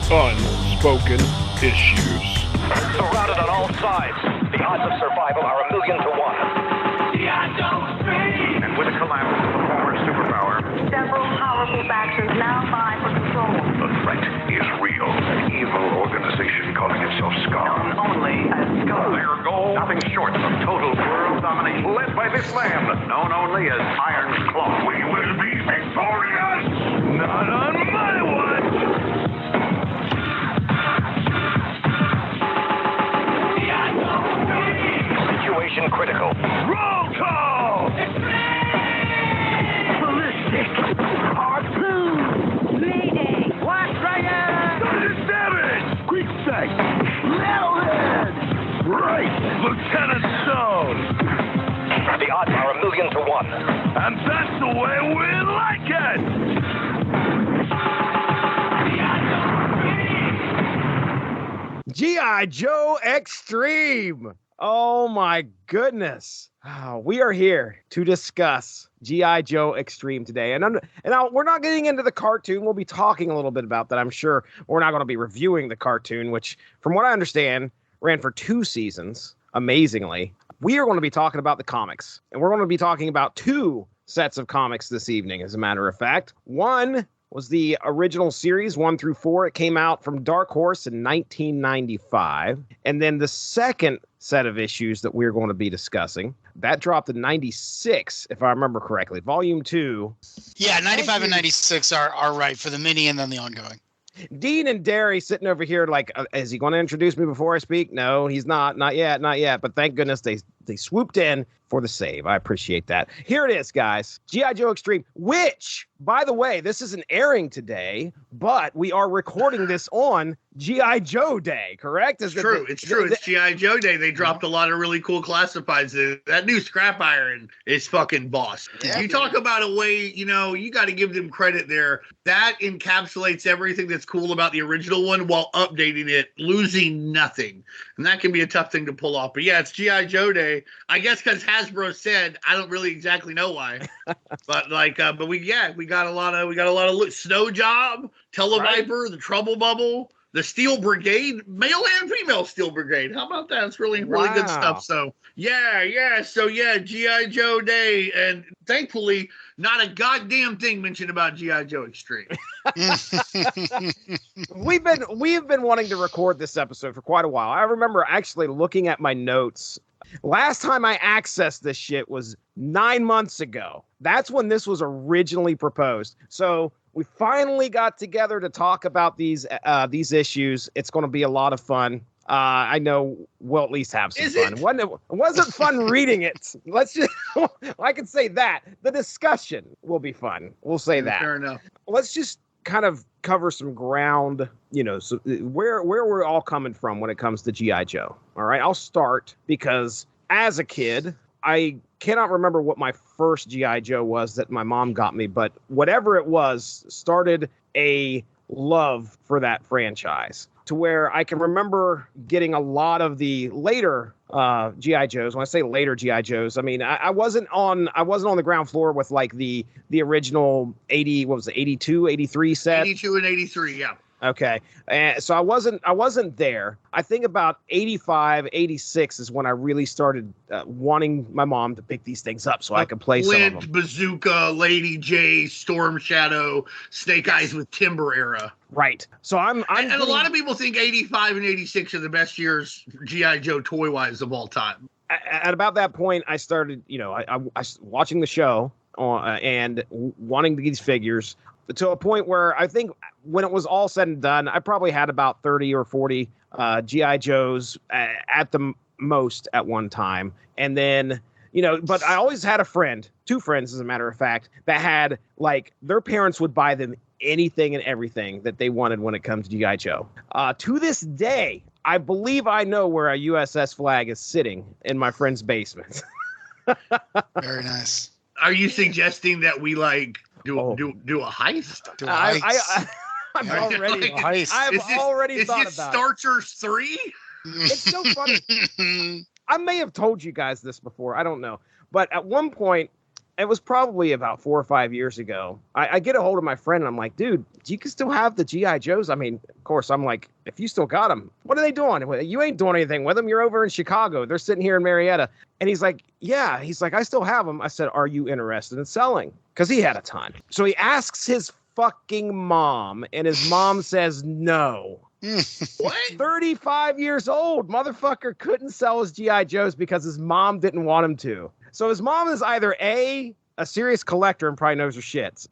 Unspoken issues. Surrounded on all sides. The odds of survival are 1,000,000 to 1. And with the collapse of the former superpower, several powerful factions now vie for control. the threat is real. An evil organization calling itself Scar. Known only as Scar. Their goal, nothing short of total world domination. Led by this man, known only as Iron Claw. We will be victorious! Not on my watch! Situation critical. Roll call! Ballistic. Harpoon. Mayday. Black Dragon. Sergeant Damage! Quick sight. Metalhead. Right, Lieutenant Stone! The odds are 1,000,000 to 1. And that's the way we like it! G.I. Joe Extreme. Oh my goodness. We are here to discuss G.I. Joe Extreme today. And we're not getting into the cartoon. We'll be talking a little bit about that, I'm sure. We're not going to be reviewing the cartoon, which, from what I understand, ran for 2 seasons, amazingly. We are going to be talking about the comics. And we're going to be talking about 2 sets of comics this evening, as a matter of fact. One was the original series, 1 through 4. It came out from Dark Horse in 1995. And then the second set of issues that we're going to be discussing, that dropped in 96, if I remember correctly. Volume 2. Yeah, 95 and 96 are right for the mini and then the ongoing. Dean and Darry sitting over here like, is he going to introduce me before I speak? No, he's not. Not yet. But thank goodness they swooped in for the save. I appreciate that. Here it is, guys. G.I. Joe Extreme, which, by the way, this isn't airing today, but we are recording this on G.I. Joe Day, correct? It's true. It's G.I. Joe Day. They dropped a lot of really cool classifieds. That new scrap iron is fucking boss. Yeah. You talk about a way, you got to give them credit there. That encapsulates everything that's cool about the original one while updating it, losing nothing. And that can be a tough thing to pull off. But yeah, it's G.I. Joe Day. I guess because Hasbro said, I don't really exactly know why. But we got a lot of Snow Job, Televiper, right. The Trouble Bubble, the Steel Brigade, male and female Steel Brigade. How about that? It's really good stuff. So yeah. So yeah, G.I. Joe Day, and thankfully not a goddamn thing mentioned about G.I. Joe Extreme. We've been wanting to record this episode for quite a while. I remember actually looking at my notes. Last time I accessed this shit was 9 months ago. That's when this was originally proposed. So we finally got together to talk about these issues. It's going to be a lot of fun. I know we'll at least have some fun. It wasn't fun reading it. Let's just, I can say that. The discussion will be fun. We'll say that. Fair enough. Let's just kind of cover some ground, so where we're all coming from when it comes to G.I. Joe. All right, I'll start because as a kid, I cannot remember what my first G.I. Joe was that my mom got me, but whatever it was started a love for that franchise to where I can remember getting a lot of the later G.I. Joes. When I say later G.I. Joes, I mean I wasn't on the ground floor with like the original 82, 83 set. 82 and 83, yeah. Okay. So I wasn't there. I think about 85, 86 is when I really started wanting my mom to pick these things up so I could play some of them. Bazooka, Lady J, Storm Shadow, Snake Eyes with Timber era. Right. So I'm and a lot of people think 85 and 86 are the best years G.I. Joe toy-wise of all time. At about that point, I started, I watching the show and wanting these figures to a point where I think when it was all said and done, I probably had about 30 or 40 G.I. Joes at the most at one time. And then, but I always had a friend, 2 friends, as a matter of fact, that had like their parents would buy them anything and everything that they wanted when it comes to G.I. Joe. To this day, I believe I know where a USS flag is sitting in my friend's basement. Very nice. Are you suggesting that we do a heist? I've already thought about it. Is it Starchers 3? It's so funny. I may have told you guys this before. I don't know. But at one point, it was probably about 4 or 5 years ago. I get a hold of my friend and I'm like, dude, you can still have the G.I. Joes. I mean, of course, I'm like, if you still got them, what are they doing? You ain't doing anything with them. You're over in Chicago. They're sitting here in Marietta. And he's like, yeah. He's like, I still have them. I said, are you interested in selling? Because he had a ton. So he asks his fucking mom, and his mom says no. What? 35 years old. Motherfucker couldn't sell his G.I. Joes because his mom didn't want him to. So his mom is either a serious collector and probably knows her shits,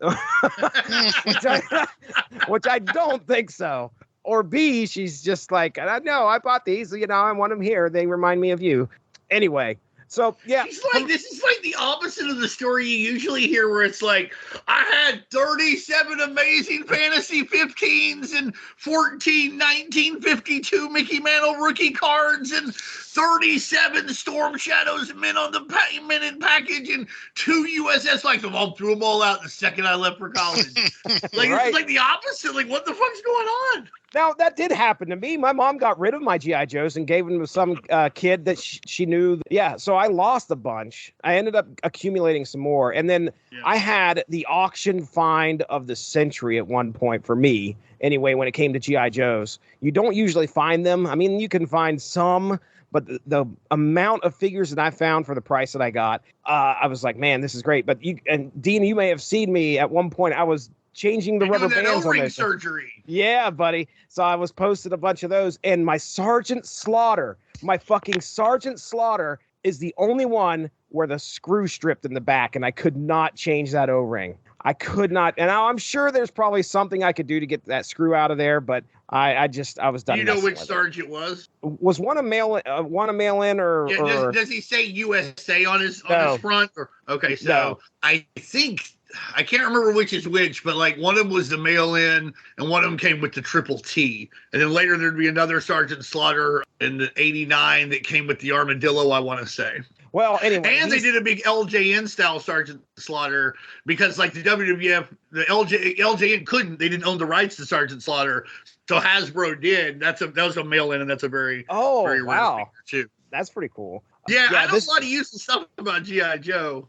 which I don't think so. Or B, she's just like, no, I bought these. You know, I want them here. They remind me of you. Anyway. So, yeah. This is like the opposite of the story you usually hear where it's like, I had 37 amazing fantasy 15s and 14 1952 Mickey Mantle rookie cards and 37 Storm Shadows men on the minute package and 2 USS Vikings. I threw them all out the second I left for college. Like, Right. It's like the opposite. Like, what the fuck's going on? Now, that did happen to me. My mom got rid of my G.I. Joes and gave them to some kid that she knew. Yeah, so I lost a bunch. I ended up accumulating some more. And then I had the auction find of the century at one point for me. Anyway, when it came to G.I. Joes. You don't usually find them. I mean, you can find some, but the amount of figures that I found for the price that I got, I was like, man, this is great. But Dean, you may have seen me at one point. I was changing the rubber bands on this surgery. Yeah, buddy. So I was posted a bunch of those, and my Sergeant Slaughter, my fucking Sergeant Slaughter is the only one where the screw stripped in the back, and I could not change that O-ring. I could not, and I'm sure there's probably something I could do to get that screw out of there, but I was done. Do you know which Sergeant was? Was one a mail in or? Yeah, does he say USA on his front? Or, okay, so No. I think. I can't remember which is which, but like one of them was the mail-in and one of them came with the triple T. And then later there'd be another Sergeant Slaughter in the 89 that came with the armadillo, I want to say. Well, anyway. And they did a big LJN style Sergeant Slaughter because like the WWF, the LJN couldn't, they didn't own the rights to Sergeant Slaughter. So Hasbro did. That was a mail-in, and that's a very rare wow. figure too. That's pretty cool. Yeah, I know a lot of useful stuff about G.I. Joe.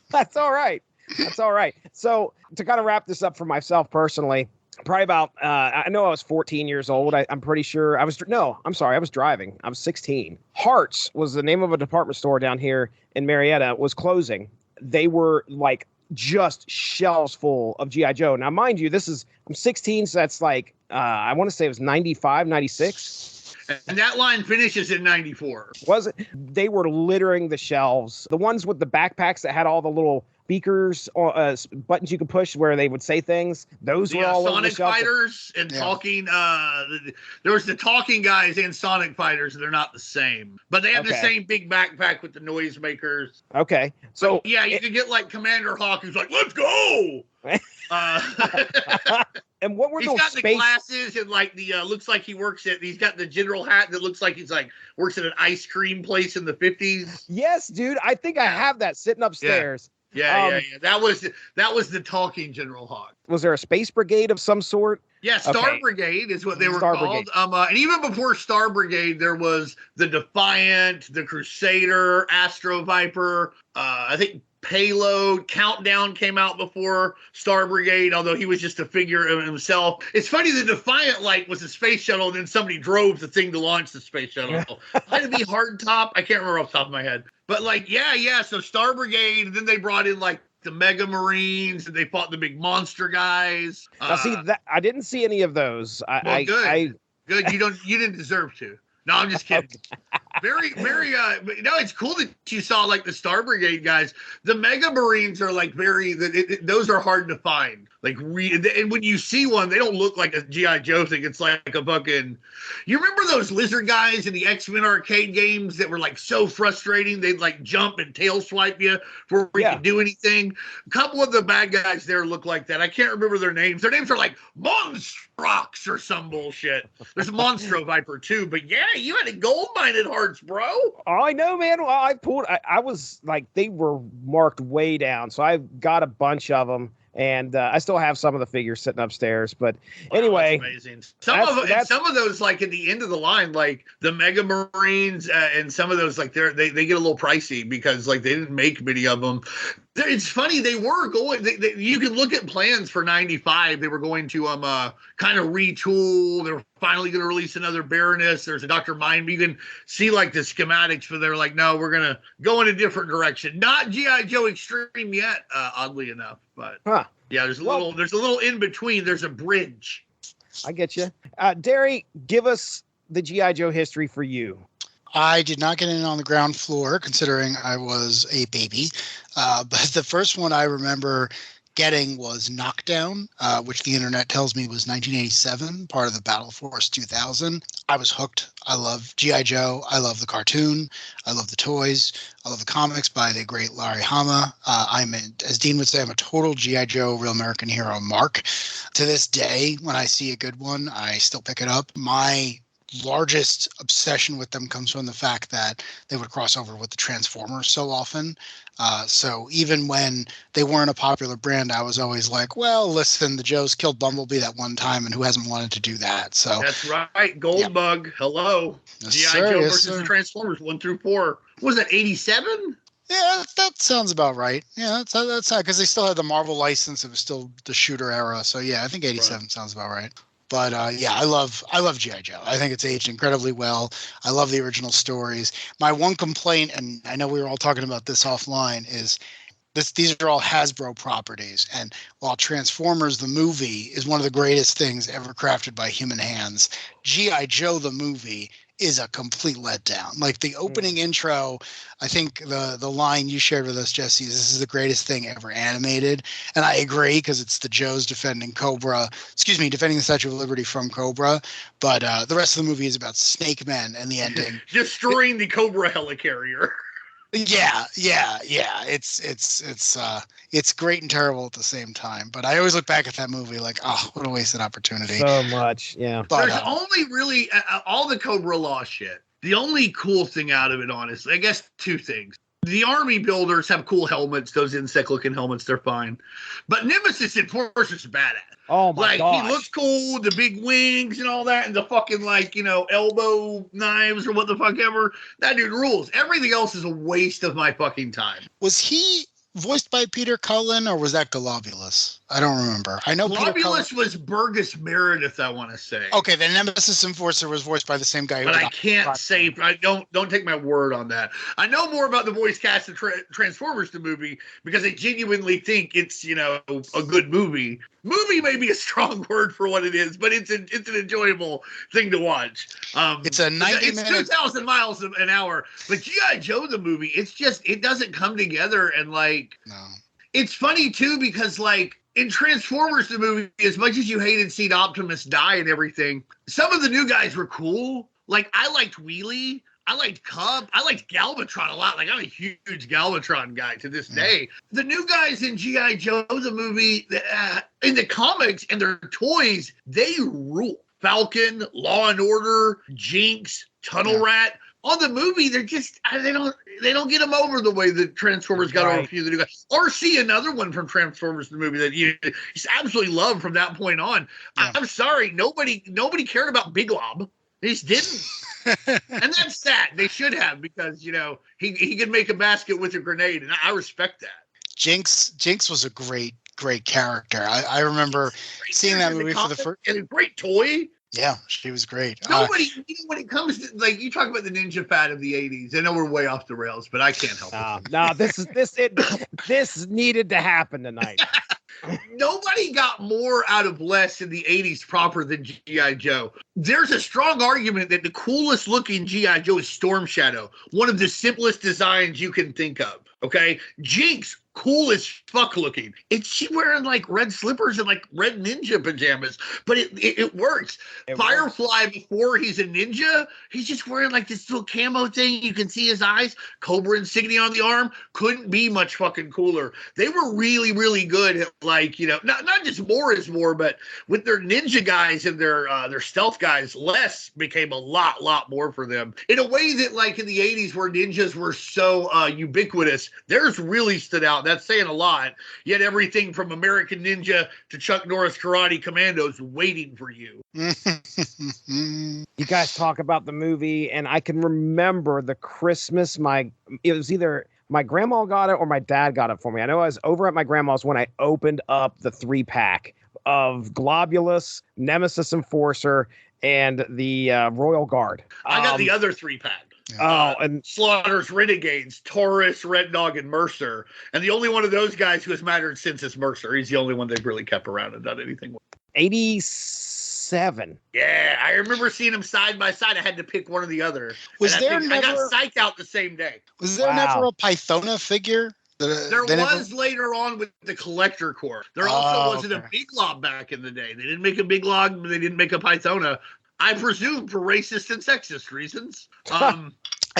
That's all right. That's all right. So to kind of wrap this up for myself personally, probably about, I know I was 14 years old. I'm pretty sure I was driving. I was 16. Hearts was the name of a department store down here in Marietta, was closing. They were like just shelves full of G.I. Joe. Now, mind you, I'm 16. So that's like, I want to say it was 95, 96. And that line finishes in 94. Was it? They were littering the shelves. The ones with the backpacks that had all the little beakers, buttons you could push where they would say things. Those were all over the Sonic shelf. Fighters and talking. There was the talking guys and Sonic Fighters. They're not the same, but they have the same big backpack with the noisemakers. Okay, so but, yeah, you could get like Commander Hawk, who's like, "Let's go." And what were he's those got the glasses and like the looks like he works at. He's got the general hat that looks like he's like works at an ice cream place in the 50s. Yes, dude. I think I have that sitting upstairs. Yeah. That was the talking General Hawk. Was there a space brigade of some sort? Yeah, Star Brigade is what they were called. And even before Star Brigade, there was the Defiant, the Crusader, Astro Viper. I think Payload, Countdown came out before Star Brigade, although he was just a figure of himself. It's funny, the Defiant like was a space shuttle, and then somebody drove the thing to launch the space shuttle. Might it be Hardtop? I can't remember off the top of my head. But like, yeah. So Star Brigade, and then they brought in like the Mega Marines, and they fought the big monster guys. Now, see that I didn't see any of those. Good. You didn't deserve to. No, I'm just kidding. Very, very. No, it's cool that you saw like the Star Brigade guys. The Mega Marines are like those are hard to find. Like, and when you see one, they don't look like a G.I. Joe thing. It's like a fucking. You remember those lizard guys in the X-Men arcade games that were like so frustrating? They'd like jump and tail swipe you before you could do anything. A couple of the bad guys there look like that. I can't remember their names. Their names are like Monstrox or some bullshit. There's a Monstro Viper too. But yeah, you had a gold mine at Hearts, bro. Oh, I know, man. Well, I was like, they were marked way down. So I got a bunch of them. And I still have some of the figures sitting upstairs, but anyway, that's amazing. Some of those, like at the end of the line, like the Mega Marines, and some of those, like they get a little pricey because like they didn't make many of them. It's funny, they were going. You can look at plans for '95. They were going to kind of retool. They're finally going to release another Baroness. There's a Dr. Mind. You can see like the schematics, but they're like, no, we're gonna go in a different direction. Not GI Joe Extreme yet, oddly enough. But yeah, there's a little in between. There's a bridge. I get you, Darry. Give us the GI Joe history for you. I did not get in on the ground floor, considering I was a baby. But the first one I remember getting was Knockdown, which the internet tells me was 1987, part of the Battle Force 2000. I was hooked. I love G.I. Joe. I love the cartoon. I love the toys. I love the comics by the great Larry Hama. As Dean would say, I'm a total G.I. Joe Real American Hero mark. To this day, when I see a good one, I still pick it up. My largest obsession with them comes from the fact that they would cross over with the Transformers so often. So even when they weren't a popular brand, I was always like, well, listen, the Joes killed Bumblebee that one time, and who hasn't wanted to do that? So that's right. Goldbug. Hello. Yes, G.I. sir, Joe yes, versus sir. the Transformers 1 through 4. Was that 87? Yeah, that sounds about right. Yeah, that's because they still had the Marvel license. It was still the shooter era. So yeah, I think 87 sounds about right. But yeah, I love G.I. Joe. I think it's aged incredibly well. I love the original stories. My one complaint, and I know we were all talking about this offline, is these are all Hasbro properties. And while Transformers the movie is one of the greatest things ever crafted by human hands, G.I. Joe the movie is a complete letdown. Like the opening intro, I think the line you shared with us, Jesse, is this is the greatest thing ever animated. And I agree, because it's the Joes defending the Statue of Liberty from Cobra. But the rest of the movie is about Snake Men and the ending. Destroying the Cobra helicarrier. Yeah. It's great and terrible at the same time. But I always look back at that movie like, oh, what a wasted opportunity. So much, yeah. But, There's only really all the Cobra Law shit. The only cool thing out of it, honestly, I guess two things. The army builders have cool helmets, those insect-looking helmets, they're fine. But Nemesis in Force is badass. Oh my gosh. He looks cool, the big wings and all that, and the fucking elbow knives or what the fuck ever. That dude rules. Everything else is a waste of my fucking time. Was he voiced by Peter Cullen, or was that Globulus? I don't remember. I know Globulus was Burgess Meredith, I want to say. Okay, the Nemesis Enforcer was voiced by the same guy. But I can't say. Don't take my word on that. I know more about the voice cast of Transformers the movie because I genuinely think it's a good movie. Movie may be a strong word for what it is, but it's an enjoyable thing to watch. It's a 90-minute. It's 2,000 miles an hour, but G.I. Joe the movie, it doesn't come together and no. It's funny too because in Transformers the movie, as much as you hated seeing Optimus die and everything, some of the new guys were cool. I liked Wheelie. I liked Cub. I liked Galvatron a lot. I'm a huge Galvatron guy to this day. The new guys in G.I. Joe, the movie, in the comics and their toys, they rule. Falcon, Law and Order, Jinx, Tunnel Rat. On the movie, they're just they don't get them over the way that Transformers got over a few of the new guys. RC, another one from Transformers the movie that you just absolutely love from that point on. Yeah. I'm sorry, nobody cared about Big Lob. They just didn't. And that's sad. They should have, because he could make a basket with a grenade, and I respect that. Jinx was a great character. I remember seeing that movie for the first. And a great toy. Yeah, she was great. Nobody, when it comes to you talk about the ninja fad of the '80s. I know we're way off the rails, but I can't help it. No, this needed to happen tonight. Nobody got more out of less in the '80s proper than G.I. Joe. There's a strong argument that the coolest looking G.I. Joe is Storm Shadow, one of the simplest designs you can think of. Okay, Jinx, cool as fuck looking. It's she wearing red slippers and red ninja pajamas, but it works. Firefly, before he's a ninja, he's just wearing this little camo thing. You can see his eyes. Cobra insignia on the arm. Couldn't be much fucking cooler. They were really, really good at not just more is more, but with their ninja guys and their stealth guys, less became a lot more for them. In a way that in the 80s where ninjas were so ubiquitous, theirs really stood out. That's saying a lot. Yet everything from American Ninja to Chuck Norris Karate Commandos waiting for you. You guys talk about the movie, and I can remember the Christmas. It was either my grandma got it or my dad got it for me. I know I was over at my grandma's when I opened up the 3-pack of Globulus, Nemesis Enforcer, and the Royal Guard. I got the other 3-pack. And Slaughter's Renegades, Taurus, Red Dog, and Mercer. And the only one of those guys who has mattered since is Mercer. He's the only one they've really kept around and done anything with. 87. Yeah, I remember seeing them side by side. I had to pick one or the other. I got psyched out the same day. Was there never a Pythona figure? There was later on with the Collector Corps. There also wasn't a Big Lob back in the day. They didn't make a Big Lob, but they didn't make a Pythona. I presume for racist and sexist reasons. I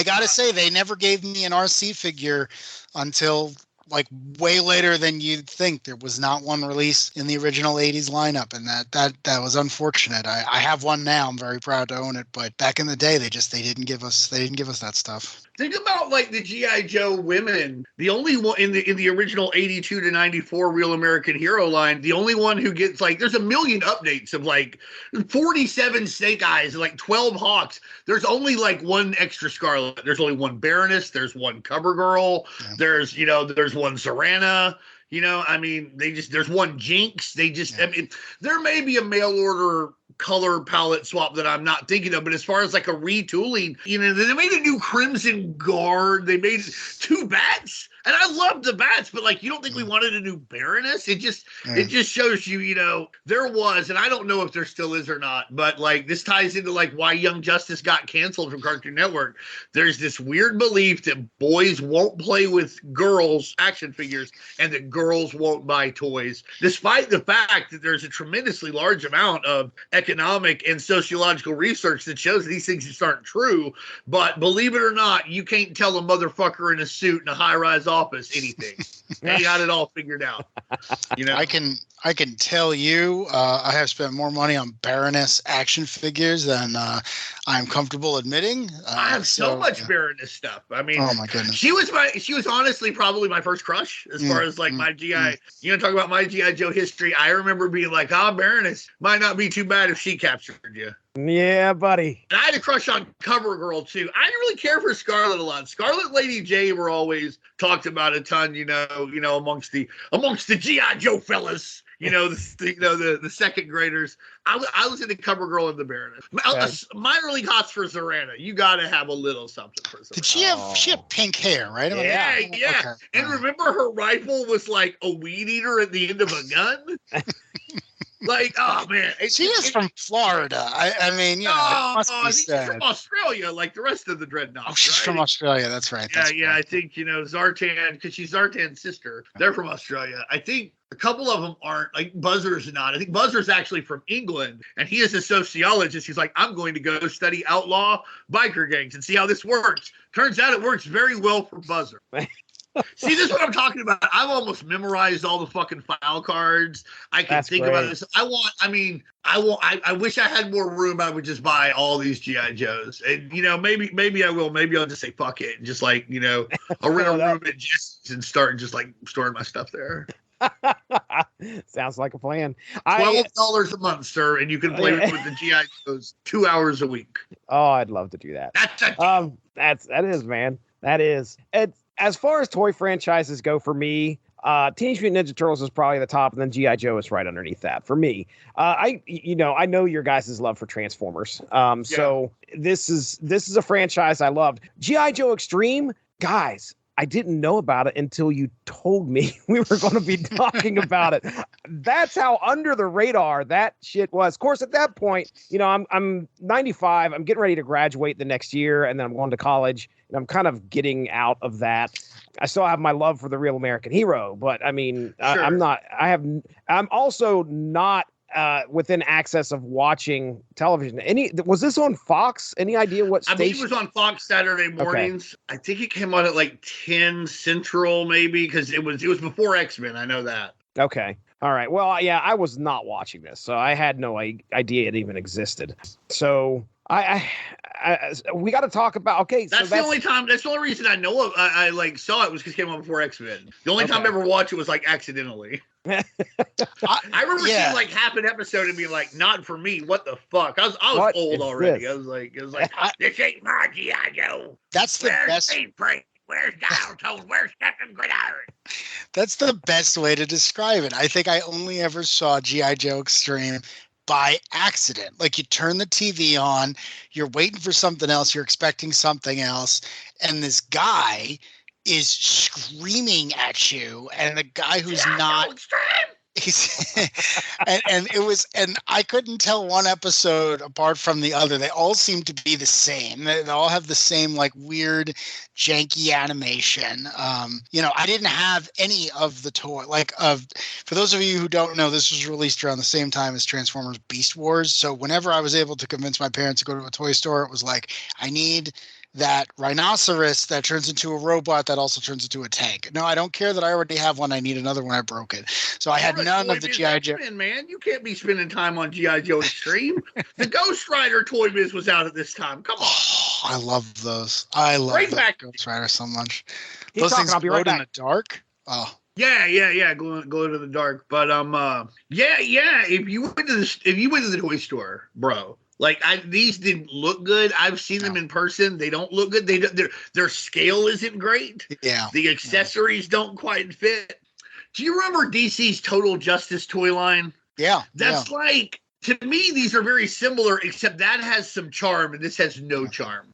gotta say, they never gave me an RC figure until like way later than you'd think. There was not one release in the original 80s lineup, and that was unfortunate. I have one now. I'm very proud to own it, but back in the day they didn't give us that stuff. Think about like the G.I. Joe women. The only one in the original 82 to 94 Real American Hero line, the only one who gets like, there's a million updates of like 47 Snake Eyes, like 12 Hawks. There's only like one extra Scarlet. There's only one Baroness. There's one Cover Girl. Yeah. There's one Serana. I mean, there's one Jinx. I mean, there may be a mail order color palette swap that I'm not thinking of, but as far as like a retooling, they made a new Crimson Guard. They made 2 bats, and I love the bats, but like, you don't think we wanted a new Baroness? It just shows you, there was, and I don't know if there still is or not, but like this ties into like why Young Justice got canceled from Cartoon Network. There's this weird belief that boys won't play with girls' action figures and that girls won't buy toys, despite the fact that there's a tremendously large amount of economic and sociological research that shows these things just aren't true. But believe it or not, you can't tell a motherfucker in a suit in a high-rise office anything. They got it all figured out. I can tell you, I have spent more money on Baroness action figures than I'm comfortable admitting. I have so much Baroness stuff. I mean, oh my goodness, she was honestly probably my first crush as far as like my GI. Talk about my GI Joe history. I remember being like, Baroness might not be too bad if she captured you. Yeah, buddy. And I had a crush on Cover Girl too. I didn't really care for Scarlet a lot. Scarlet, Lady J were always talked about a ton. Amongst the GI Joe fellas. The second graders. I was into Cover Girl and the Baroness. Okay. Minor league hots for Zorana. You got to have a little something for Zorana. Did she have pink hair, right? Yeah. Okay. And remember, her rifle was like a weed eater at the end of a gun. Like, oh man, she is from Florida. I mean, she's from Australia, like the rest of the Dreadnoughts. Oh, she's from Australia. That's right. Yeah. I think Zartan, because she's Zartan's sister. They're from Australia. I think a couple of them aren't. Like Buzzer's not. I think Buzzer's actually from England, and he is a sociologist. He's like, I'm going to go study outlaw biker gangs and see how this works. Turns out it works very well for Buzzer. See, this is what I'm talking about. I've almost memorized all the fucking file cards. I can think about this. I wish I had more room. I would just buy all these G.I. Joes. And, maybe I will. Maybe I'll just say, fuck it. And just like, I'll rent a room at Jesse's and start just like storing my stuff there. Sounds like a plan. $12 a month, sir. And you can play with the G.I. Joes 2 hours a week. Oh, I'd love to do that. That is, man. That is. As far as toy franchises go for me, Teenage Mutant Ninja Turtles is probably the top, and then G.I. Joe is right underneath that for me. I know your guys' love for Transformers. So this is a franchise I loved. G.I. Joe Extreme, guys, I didn't know about it until you told me we were going to be talking about it. That's how under the radar that shit was. Of course, at that point, I'm 95. I'm getting ready to graduate the next year, and then I'm going to college, and I'm kind of getting out of that. I still have my love for the Real American Hero, but I mean, sure. I'm also not within access of watching television. Was this on Fox? Any idea what station? I believe it was on Fox Saturday mornings. Okay. I think it came on at like 10 Central, maybe, because it was before X-Men. I know that. Okay. All right. Well, yeah, I was not watching this, so I had no idea it even existed. So we got to talk about. Okay, that's the only time. That's the only reason I know of. I like saw it was because it came on before X-Men. The only time I ever watched it was like accidentally. I remember seeing like half an episode and being like, "Not for me." What the fuck? I was old already. This? I was like, "This ain't my G.I. Joe." That's the best. Where's Dial Tone? Where's Captain Gridiron? That's the best way to describe it. I think I only ever saw G.I. Joe Extreme by accident. Like you turn the TV on, you're waiting for something else, you're expecting something else, and this guy is screaming at you, and the guy who's not Extreme. he's and it was, and I couldn't tell one episode apart from the other. They all seem to be the same. They all have the same like weird janky animation. I didn't have any of the toy for those of you who don't know, this was released around the same time as Transformers Beast Wars. So whenever I was able to convince my parents to go to a toy store, it was like, I need that rhinoceros that turns into a robot that also turns into a tank. No, I don't care that I already have one. I need another one. I broke it. So I had none of the G.I. Joe. Man, you can't be spending time on G.I. Joe Extreme. The Ghost Rider Toy Biz was out at this time. Come on. Oh, I love those. I love back. Ghost Rider so much. Keep Those talking, things I'll be glowed right back. in the dark. Oh. Yeah. Glow to the dark. But if you went to the toy store, bro, like these didn't look good. I've seen them in person. They don't look good. Their scale isn't great. Yeah. The accessories don't quite fit. Do you remember DC's Total Justice toy line? Yeah. That's like, to me, these are very similar, except that has some charm and this has no charm.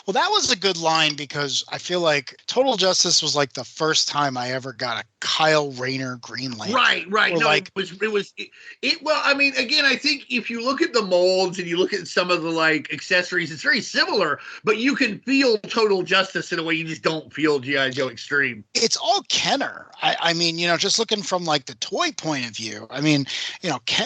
Well, that was a good line because I feel like Total Justice was like the first time I ever got a Kyle Rayner Green Lantern. Right. Or No, like, well, I mean, again, I think if you look at the molds and you look at some of the like accessories, it's very similar, but you can feel Total Justice in a way you just don't feel G.I. Joe Extreme. it's all Kenner. I mean, just looking from like the toy point of view, I mean,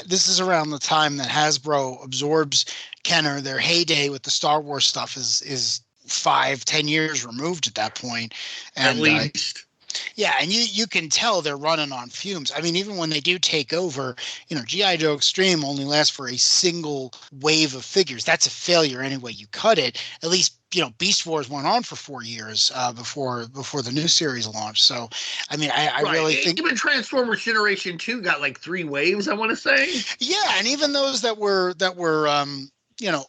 this is around the time that Hasbro absorbs Kenner. Their heyday with the Star Wars stuff is 5-10 years removed at that point. And, at least. Yeah, and you can tell they're running on fumes. I mean, even when they do take over, G.I. Joe Extreme only lasts for a single wave of figures. That's a failure any way you cut it. At least, Beast Wars went on for 4 years before the new series launched. So, I mean, I really think even Transformers Generation 2 got like 3 waves, I want to say. Yeah, and even those that were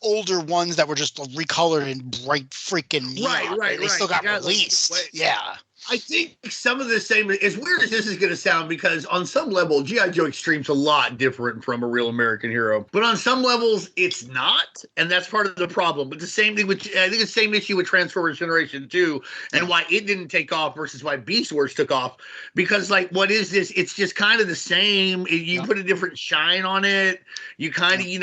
older ones that were just recolored in bright freaking neon, they still got released. Yeah. I think some of the same, as weird as this is going to sound, because on some level, G.I. Joe Extreme's a lot different from a real American hero. But on some levels, it's not, and that's part of the problem. But the same thing I think the same issue with Transformers Generation 2 and why it didn't take off versus why Beast Wars took off. Because, like, what is this? It's just kind of the same. You put a different shine on it. You kind of, you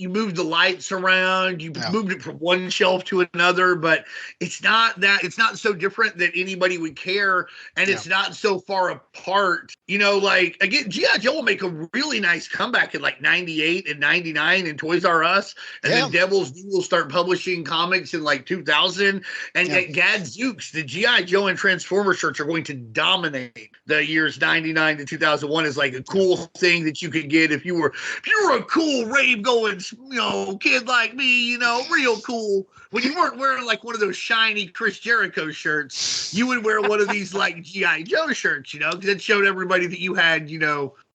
moved the lights around. You moved it from one shelf to another. But it's not that. It's not so different that anybody would care, and it's not so far apart. Like, again, G.I. Joe will make a really nice comeback in like 98 and 99 in Toys R Us, and then Devil's Due will start publishing comics in like 2000, and Gadzooks, the G.I. Joe and Transformer shirts are going to dominate the years 99 to 2001 is like a cool thing that you could get if you were a cool rave going, kid like me, real cool. When you weren't wearing like one of those shiny Chris Jericho shirts, you would wear one of these like G.I. Joe shirts, because it showed everybody that you had,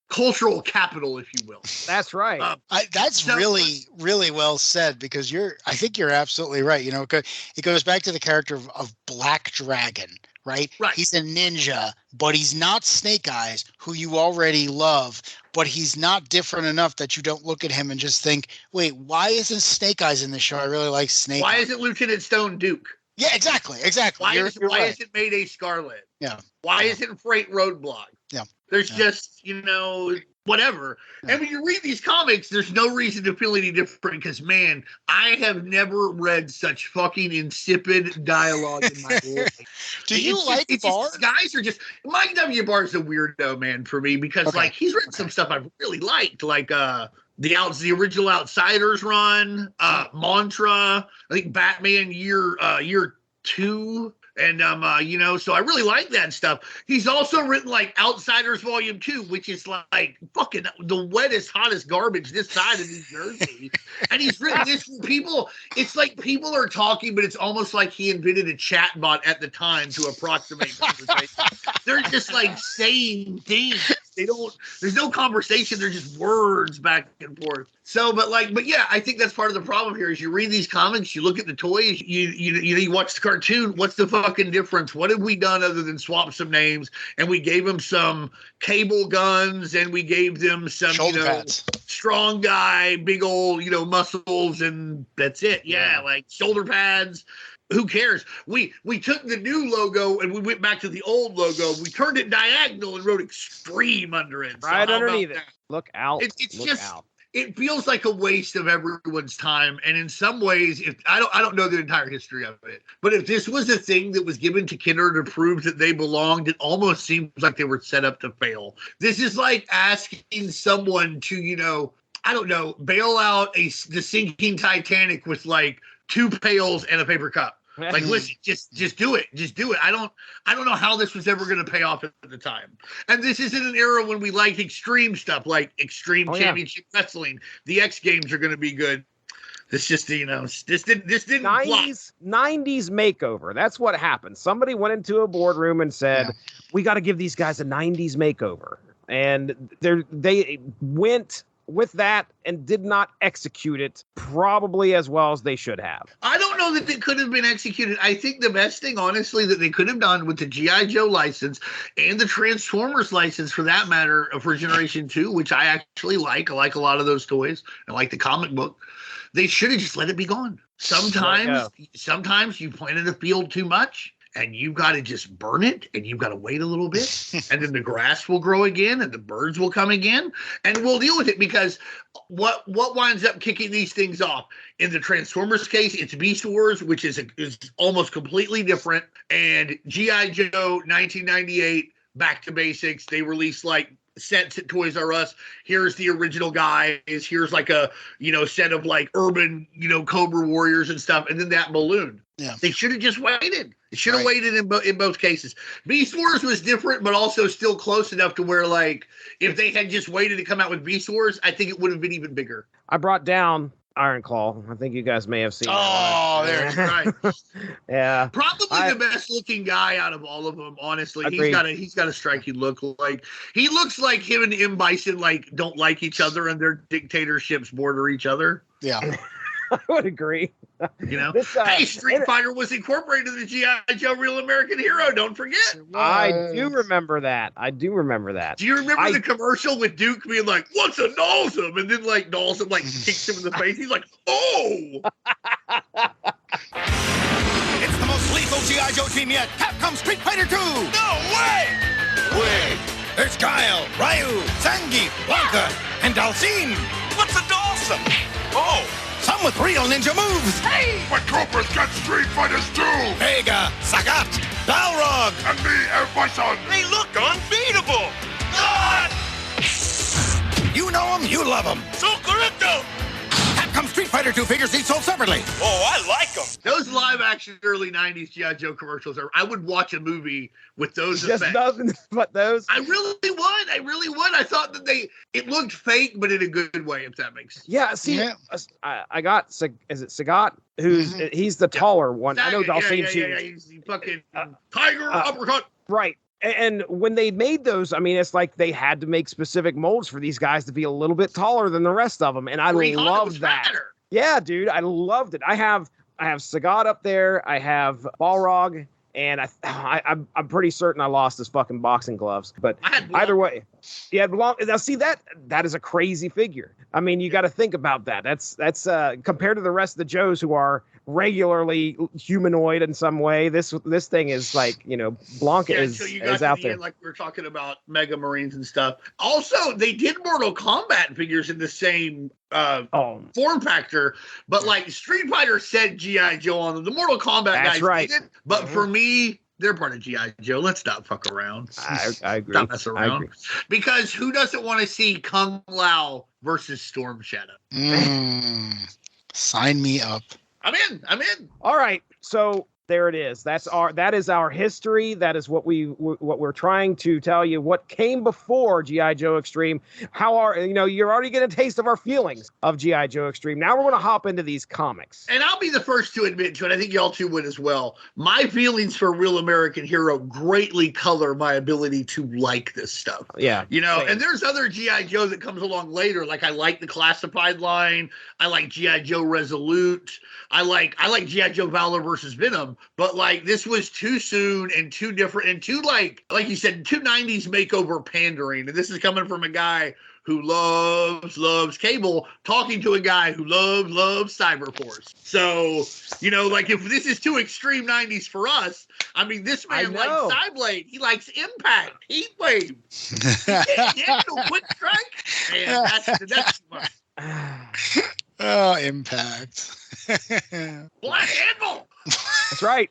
cultural capital, if you will. That's right. That's really, really well said, because I think you're absolutely right. It goes back to the character of Black Dragon, right? Right. He's a ninja, but he's not Snake Eyes, who you already love, but he's not different enough that you don't look at him and just think, wait, why isn't Snake Eyes in the show? I really like Snake Eyes. Why isn't Lieutenant Stone Duke? Yeah, exactly. Why You're right. isn't Mayday Scarlet? Yeah. Why isn't Freight Roadblock? Yeah. There's just, whatever. Yeah. And when you read these comics, there's no reason to feel any different because, man, I have never read such fucking insipid dialogue in my life. Do you like Barr? Guys are just, Mike W. Barr's a weirdo, man, for me, because, like, he's written some stuff I've really liked, like, the original Outsiders run, Mantra, I think Batman year 2. And so I really like that stuff. He's also written like Outsiders Volume 2, which is like fucking the wettest, hottest garbage this side of New Jersey. And he's written this for people. It's like people are talking, but it's almost like he invented a chat bot at the time to approximate conversation. They're just like saying things. There's no conversation. They're just words back and forth. So, but yeah, I think that's part of the problem here is you read these comics, you look at the toys, you watch the cartoon. What's the fucking difference? What have we done other than swap some names? And we gave them some cable guns and we gave them some, Shoulder pads. Strong guy, big old, muscles, and that's it. Yeah, like shoulder pads. Who cares? We took the new logo and we went back to the old logo. We turned it diagonal and wrote Extreme under it. Right underneath it. Look out. Look out. It feels like a waste of everyone's time. And in some ways, if I don't know the entire history of it, but if this was a thing that was given to Kenner to prove that they belonged, it almost seems like they were set up to fail. This is like asking someone to, I don't know, bail out the sinking Titanic with like 2 pails and a paper cup. Like, listen, just do it. Just do it. I don't know how this was ever going to pay off at the time. And this is in an era when we liked extreme stuff, like Extreme Championship Wrestling. The X Games are going to be good. This just, this didn't 90s makeover. That's what happened. Somebody went into a boardroom and said, we got to give these guys a 90s makeover. And they went with that and did not execute it probably as well as they should have. I don't know that it could have been executed. I think the best thing, honestly, that they could have done with the G.I. Joe license and the Transformers license, for that matter, for Generation 2, which I actually like. I like a lot of those toys. I like the comic book. They should have just let it be gone. Sometimes you planted a field too much, and you've got to just burn it, and you've got to wait a little bit, and then the grass will grow again, and the birds will come again, and we'll deal with it. Because what winds up kicking these things off? In the Transformers case, it's Beast Wars, which is almost completely different, and G.I. Joe 1998, Back to Basics. They released like sets at Toys R Us. Here's the original guys. Here's like a set of like urban Cobra Warriors and stuff, and then that balloon. Yeah, they should have just waited. They should have waited in both cases. Beast Wars was different, but also still close enough to where, like, if they had just waited to come out with Beast Wars, I think it would have been even bigger. I brought down Iron Claw. I think you guys may have seen. Oh, there's right. Yeah, probably the best looking guy out of all of them. Honestly, agreed. he's got a striking look. Like he looks like him and M. Bison like don't like each other and their dictatorships border each other. Yeah. I would agree. Hey, Street Fighter was incorporated in the G.I. Joe Real American Hero. Don't forget. I do remember that. Do you remember the commercial with Duke being like, "What's a Dawson?" And then like Dawson like kicks him in the face. He's like, "Oh!" It's the most lethal G.I. Joe team yet. Capcom Street Fighter 2. No way! Wait. There's Guile, Ryu, Zangief, Blanca, and Dalcine. What's a Dawson? Oh. Some with real ninja moves. Hey! But Cobra's got Street Fighters too! Vega, Sagat, Balrog. And me and my son! They look unbeatable! Ah! You know them, you love them. So correcto! Capcom Street Fighter 2 figures each sold separately. Oh, I like them. Those live-action early 90s G.I. Joe commercials, I would watch a movie with those just effects. Nothing but those? I really would. I thought that it looked fake, but in a good way, if that makes sense. Yeah, see, I got, is it Sagat? He's the taller one. I know Dalcine. Yeah, he's fucking tiger uppercut. Right. And when they made those, I mean, it's like they had to make specific molds for these guys to be a little bit taller than the rest of them. And I loved that. Fatter. Yeah, dude, I loved it. I have Sagat up there. I have Balrog. And I'm pretty certain I lost his fucking boxing gloves. But either way, yeah, now see that is a crazy figure. I mean, you got to think about that. That's compared to the rest of the Joes who are regularly humanoid in some way. This thing is like, Blanca is out there. Like we were talking about Mega Marines and stuff. Also, they did Mortal Kombat figures in the same form factor, but like Street Fighter said G.I. Joe on them. The Mortal Kombat guys didn't. But for me, they're part of G.I. Joe. Let's not fuck around. I agree. Stop messing around. Because who doesn't want to see Kung Lao versus Storm Shadow? Sign me up. I'm in. All right. So There it is. That is our history. That is what we're trying to tell you. What came before G.I. Joe Extreme? You're already getting a taste of our feelings of G.I. Joe Extreme. Now we're going to hop into these comics. And I'll be the first to admit to it. I think y'all two would as well. My feelings for Real American Hero greatly color my ability to like this stuff. Yeah. Same. And there's other G.I. Joe that comes along later. Like I like the Classified line. I like G.I. Joe Resolute. I like G.I. Joe Valor versus Venom. But like this was too soon and too different and too like you said, too 90s makeover pandering. And this is coming from a guy who loves Cable talking to a guy who loves Cyberforce. So, if this is too extreme 90s for us, I mean, this man likes Cyblade. He likes Impact, Heatwave. He can't handle Quick Strike. And that's too much. Oh, Impact. Black Anvil. That's right.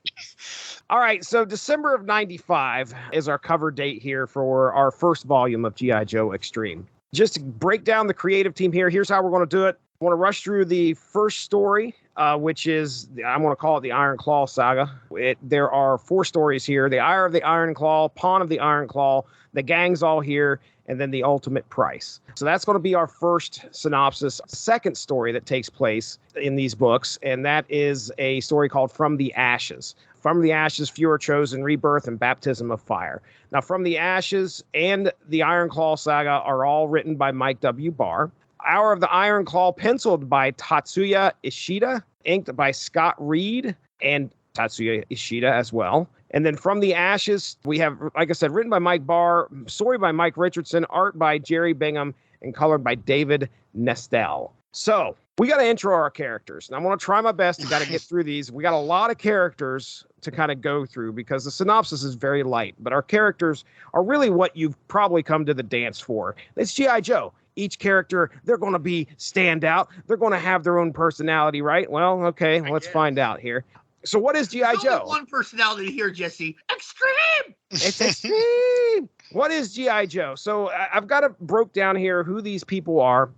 All right, so December of 95 is our cover date here for our first volume of G.I. Joe Extreme. Just to break down the creative team here, here's how we're going to do it. I want to rush through the first story, which is, I'm going to call it the Iron Claw Saga. There are 4 stories here: the Ire of the Iron Claw, Pawn of the Iron Claw, the Gang's All Here, and then the Ultimate Price. So that's going to be our first synopsis. Second story that takes place in these books, and that is a story called From the Ashes. From the Ashes, Few Are Chosen, Rebirth, and Baptism of Fire. Now, From the Ashes and the Iron Claw Saga are all written by Mike W. Barr. Hour of the Iron Claw, penciled by Tatsuya Ishida, inked by Scott Reed and Tatsuya Ishida as well. And then From the Ashes, we have, like I said, written by Mike Barr, story by Mike Richardson, art by Jerry Bingham, and colored by David Nestel. So we got to intro our characters. And I'm going to try my best to get through these. We got a lot of characters to kind of go through because the synopsis is very light, but our characters are really what you've probably come to the dance for. It's G.I. Joe. Each character, they're going to be standout. They're going to have their own personality, right? Well, okay, let's find out here. So what is G.I. Joe? Only one personality here, Jesse. Extreme! It's extreme! What is G.I. Joe? So I've got it broke down here who these people are.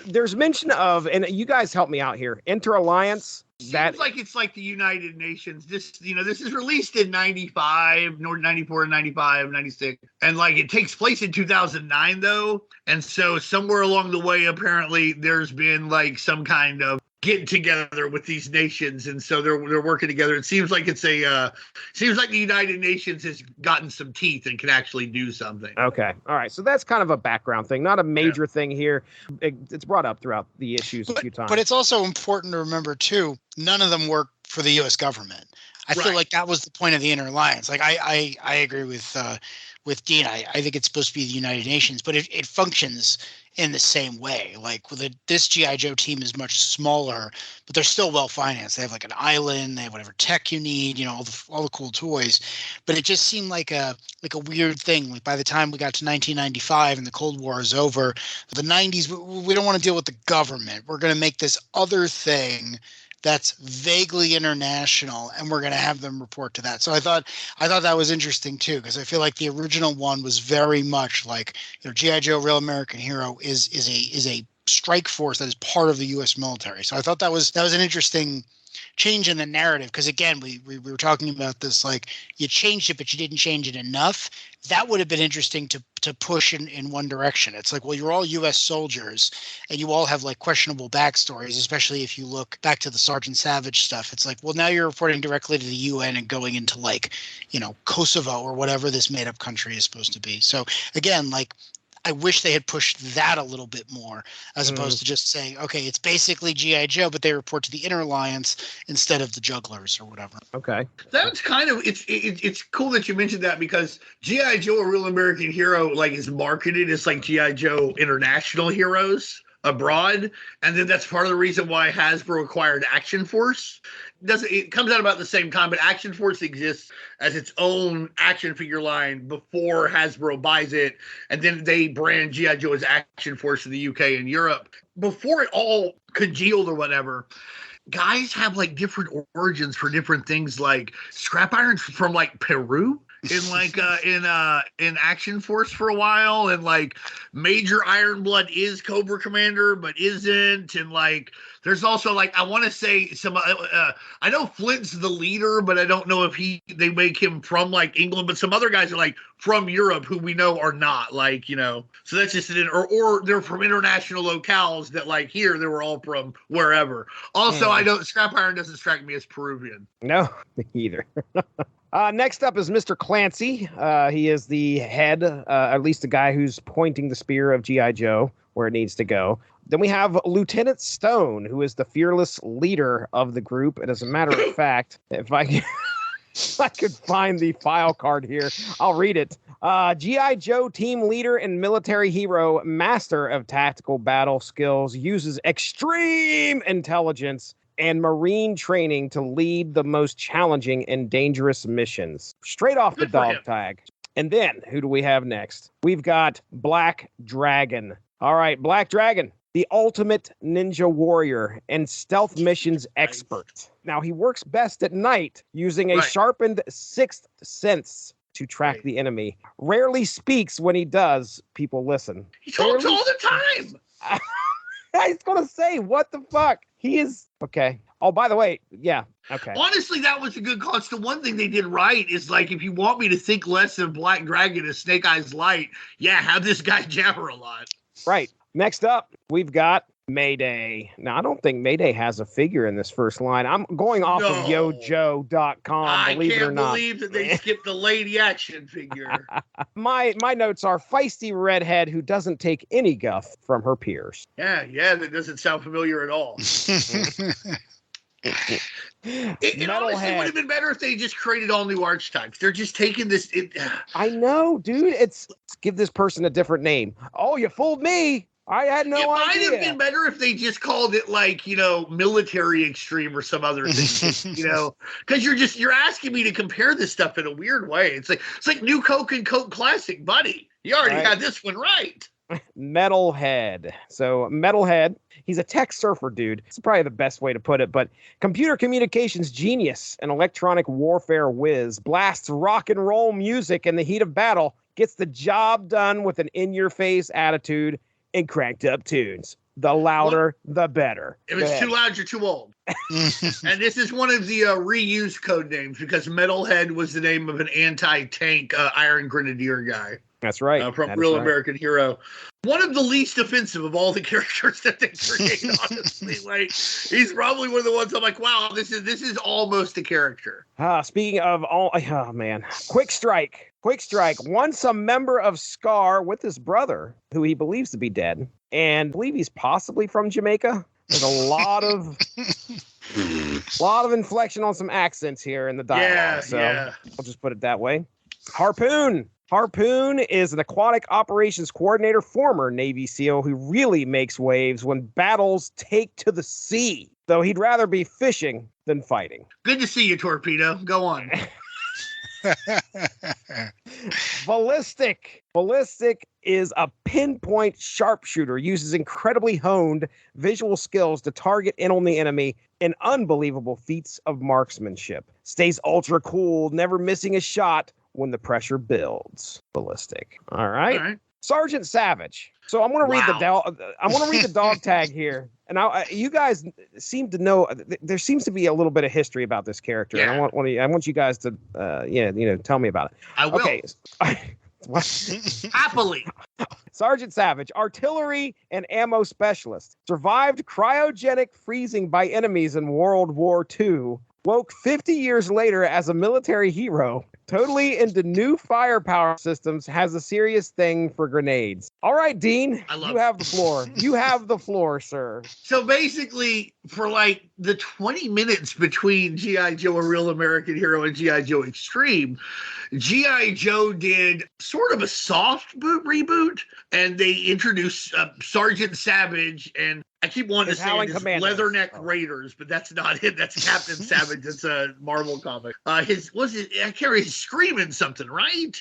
There's mention of, and you guys help me out here, Inter-Alliance. Seems like it's like the United Nations. This is released in 95, 94, 95, 96. And like it takes place in 2009 though. And so somewhere along the way, apparently there's been like some kind of getting together with these nations. And so they're working together. It seems like seems like the United Nations has gotten some teeth and can actually do something. Okay. All right. So that's kind of a background thing, not a major thing here. It's brought up throughout the issues a few times. But it's also important to remember too, none of them work for the U.S. government. I feel like that was the point of the Inter-Alliance. Like I agree with Dean. I think it's supposed to be the United Nations, but it functions in the same way. Like this G.I. Joe team is much smaller, but they're still well financed. They have like an island, they have whatever tech you need, all the cool toys. But it just seemed like a weird thing. Like by the time we got to 1995 and the Cold War is over, the 90s, we don't want to deal with the government. We're going to make this other thing that's vaguely international, and we're going to have them report to that. So I thought that was interesting too, because I feel like the original one was very much like, G.I. Joe, Real American Hero is a strike force that is part of the U.S. military. So I thought that was an interesting change in the narrative, because again, we were talking about this, like you changed it, but you didn't change it enough. That would have been interesting to push in one direction. It's like, well, you're all U.S. soldiers and you all have like questionable backstories, especially if you look back to the Sergeant Savage stuff. It's like, well, now you're reporting directly to the UN and going into like, Kosovo or whatever this made up country is supposed to be. So again, like, I wish they had pushed that a little bit more, as opposed to just saying, okay, it's basically G.I. Joe, but they report to the Inter-Alliance instead of the Jugglers or whatever. Okay. That's kind of, it's cool that you mentioned that, because G.I. Joe, a Real American Hero, like is marketed as like G.I. Joe International Heroes abroad, and then that's part of the reason why Hasbro acquired Action Force. It comes out about the same time, but Action Force exists as its own action figure line before Hasbro buys it, and then they brand G.I. Joe as Action Force in the UK and Europe. Before it all congealed or whatever, guys have like different origins for different things, like scrap irons from like Peru in Action Force for a while, and like Major Ironblood is Cobra Commander but isn't, and like there's also like I want to say some I know Flint's the leader, but I don't know if they make him from like England, but some other guys are like from Europe who we know are not, like, you know, so that's just or they're from international locales that like here they were all from wherever. Also, I don't Scrap Iron doesn't strike me as Peruvian. No, me either. Next up is Mr. Clancy. He is the head, at least the guy who's pointing the spear of G.I. Joe where it needs to go. Then we have Lieutenant Stone, who is the fearless leader of the group. And as a matter of fact, if I could find the file card here, I'll read it. G.I. Joe team leader and military hero, master of tactical battle skills, uses extreme intelligence and marine training to lead the most challenging and dangerous missions. Straight off the dog tag. And then, who do we have next? We've got Black Dragon. All right, Black Dragon, the ultimate ninja warrior and stealth missions expert. Now, he works best at night using a sharpened sixth sense to track the enemy. Rarely speaks. When he does, people listen. He talks all the time. I was going to say, what the fuck? He is... Okay. Oh, by the way, yeah. Okay. Honestly, that was a good call. It's the one thing they did right is like, if you want me to think less of Black Dragon as Snake Eyes Light, yeah, have this guy jabber a lot. Right. Next up, we've got Mayday. Now, I don't think Mayday has a figure in this first line. I'm going off of yojo.com, believe it or not. I can't believe that they skipped the lady action figure. My notes are feisty redhead who doesn't take any guff from her peers. Yeah, that doesn't sound familiar at all. It honestly would have been better if they just created all new archetypes. They're just taking this. I know, dude. Let's give this person a different name. Oh, you fooled me. I had no idea. It might have been better if they just called it like, you know, military extreme or some other thing, you know, because you're asking me to compare this stuff in a weird way. It's like New Coke and Coke Classic, buddy. You already had this one right. Metalhead. So Metalhead, he's a tech surfer dude. It's probably the best way to put it, but computer communications genius and electronic warfare whiz, blasts rock and roll music in the heat of battle, gets the job done with an in-your-face attitude and cranked up tunes. The louder, the better. If it's too loud, you're too old. And this is one of the reused code names because Metalhead was the name of an anti-tank Iron Grenadier guy. That's right. From Real American Hero. One of the least offensive of all the characters that they create, honestly. Like, he's probably one of the ones I'm like, wow, this is almost a character. Speaking of Quick Strike. Once a member of SCAR with his brother, who he believes to be dead, and I believe he's possibly from Jamaica. There's a lot of inflection on some accents here in the dialogue. I'll just put it that way. Harpoon is an aquatic operations coordinator, former Navy SEAL who really makes waves when battles take to the sea, though he'd rather be fishing than fighting. Good to see you, Torpedo. Go on. Ballistic is a pinpoint sharpshooter, uses incredibly honed visual skills to target in on the enemy in unbelievable feats of marksmanship. Stays ultra cool, never missing a shot when the pressure builds. Ballistic. All right. Sergeant Savage. So I'm going to read the dog tag here. And you guys seem to know there seems to be a little bit of history about this character. Yeah. And I want you guys to tell me about it. I will. Okay. Happily. Sergeant Savage, artillery and ammo specialist, survived cryogenic freezing by enemies in World War II, woke 50 years later as a military hero, totally into new firepower systems, has a serious thing for grenades. All right, Dean, you have the floor. You have the floor, sir. So basically, for like the 20 minutes between G.I. Joe, A Real American Hero, and G.I. Joe Extreme, G.I. Joe did sort of a soft reboot, and they introduced Sergeant Savage, and I keep wanting to say it is Leatherneck Raiders, but that's not it. That's Captain Savage. It's a Marvel comic. His Screaming something, right?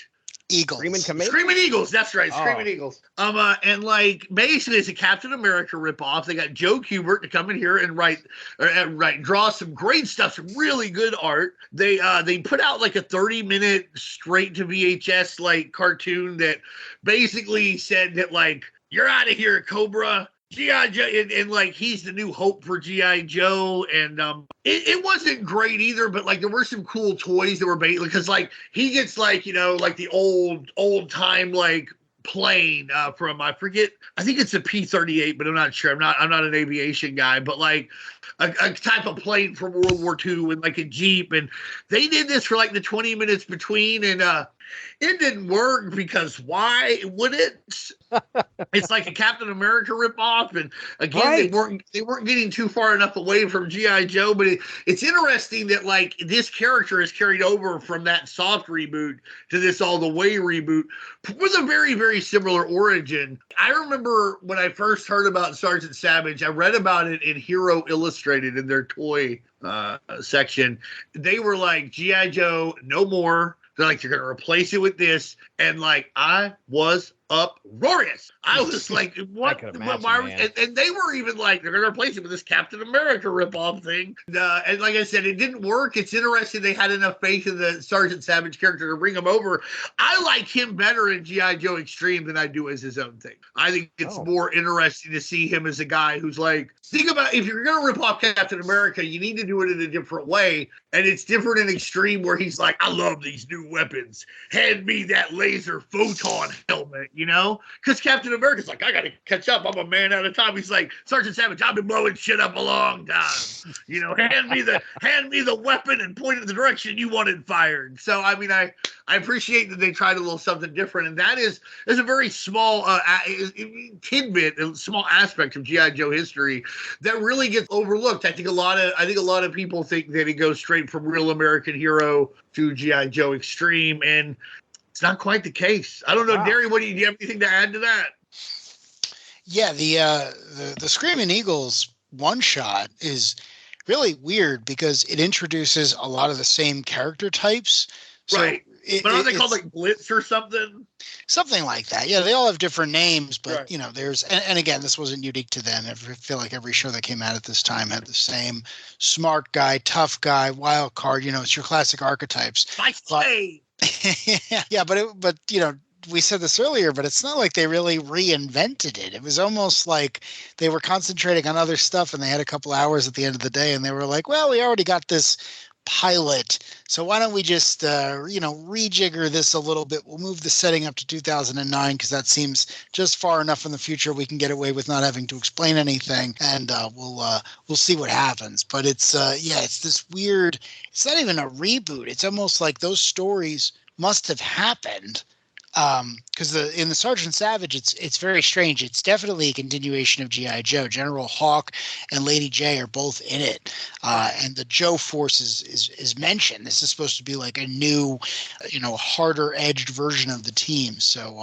Eagles. Screaming Eagles. That's right. Screaming Oh. Eagles. And like basically it's a Captain America ripoff. They got Joe Kubert to come in here and draw some great stuff, some really good art. They put out like a 30-minute straight to VHS like cartoon that basically said that like, you're out of here, Cobra. G.I. Joe, and like he's the new hope for G.I. Joe, and it wasn't great either, but like there were some cool toys that were based, because like he gets like, you know, like the old time like plane from, I forget, I think it's a P-38, but I'm not sure. I'm not an aviation guy, but like a type of plane from World War II and like a Jeep, and they did this for like the 20 minutes between, and it didn't work because why would it? It's like a Captain America ripoff, and again, Right. they weren't getting too far enough away from G.I. Joe. But it's interesting that like this character is carried over from that soft reboot to this all the way reboot with a very, very similar origin. I remember when I first heard about Sergeant Savage, I read about it in Hero Illustrated in their toy section. They were like, G.I. Joe, no more. They're like, you're going to replace it with this. And like, I was uproarious. I was like, what? I could imagine, Why? man. And they were even like, they're going to replace it with this Captain America ripoff thing. And like I said, it didn't work. It's interesting they had enough faith in the Sergeant Savage character to bring him over. I like him better in G.I. Joe Extreme than I do as his own thing. I think it's more interesting to see him as a guy who's like, think about, if you're going to rip off Captain America, you need to do it in a different way. And it's different in Extreme, where he's like, I love these new weapons. Hand me that laser photon helmet, you know? Because Captain America's like, I got to catch up. I'm a man at a time. He's like, Sergeant Savage, I've been blowing shit up a long time. You know, hand me the weapon and point it in the direction you wanted fired. So, I mean, I appreciate that they tried a little something different. And that is a very small tidbit, a small aspect of G.I. Joe history that really gets overlooked. I think a lot of people think that it goes straight from Real American Hero to G.I. Joe Extreme, and it's not quite the case. I don't know, Darry, do you have anything to add to that? Yeah, the Screaming Eagles one shot is really weird because it introduces a lot of the same character types. So right. But aren't they called like Blitz or something? Something like that. Yeah, they all have different names, but right. You know, there's and again, this wasn't unique to them. I feel like every show that came out at this time had the same smart guy, tough guy, wild card. You know, it's your classic archetypes. Yeah, but you know, we said this earlier, but it's not like they really reinvented it. It was almost like they were concentrating on other stuff, and they had a couple hours at the end of the day, and they were like, well, we already got this pilot, so why don't we just rejigger this a little bit. We'll move the setting up to 2009 because that seems just far enough in the future we can get away with not having to explain anything, and we'll see what happens. But it's it's this weird, it's not even a reboot. It's almost like those stories must have happened because in the Sergeant Savage, it's very strange. It's definitely a continuation of G.I. Joe. General Hawk and Lady J are both in it, and the Joe Force is mentioned. This is supposed to be like a new, harder edged version of the team. So,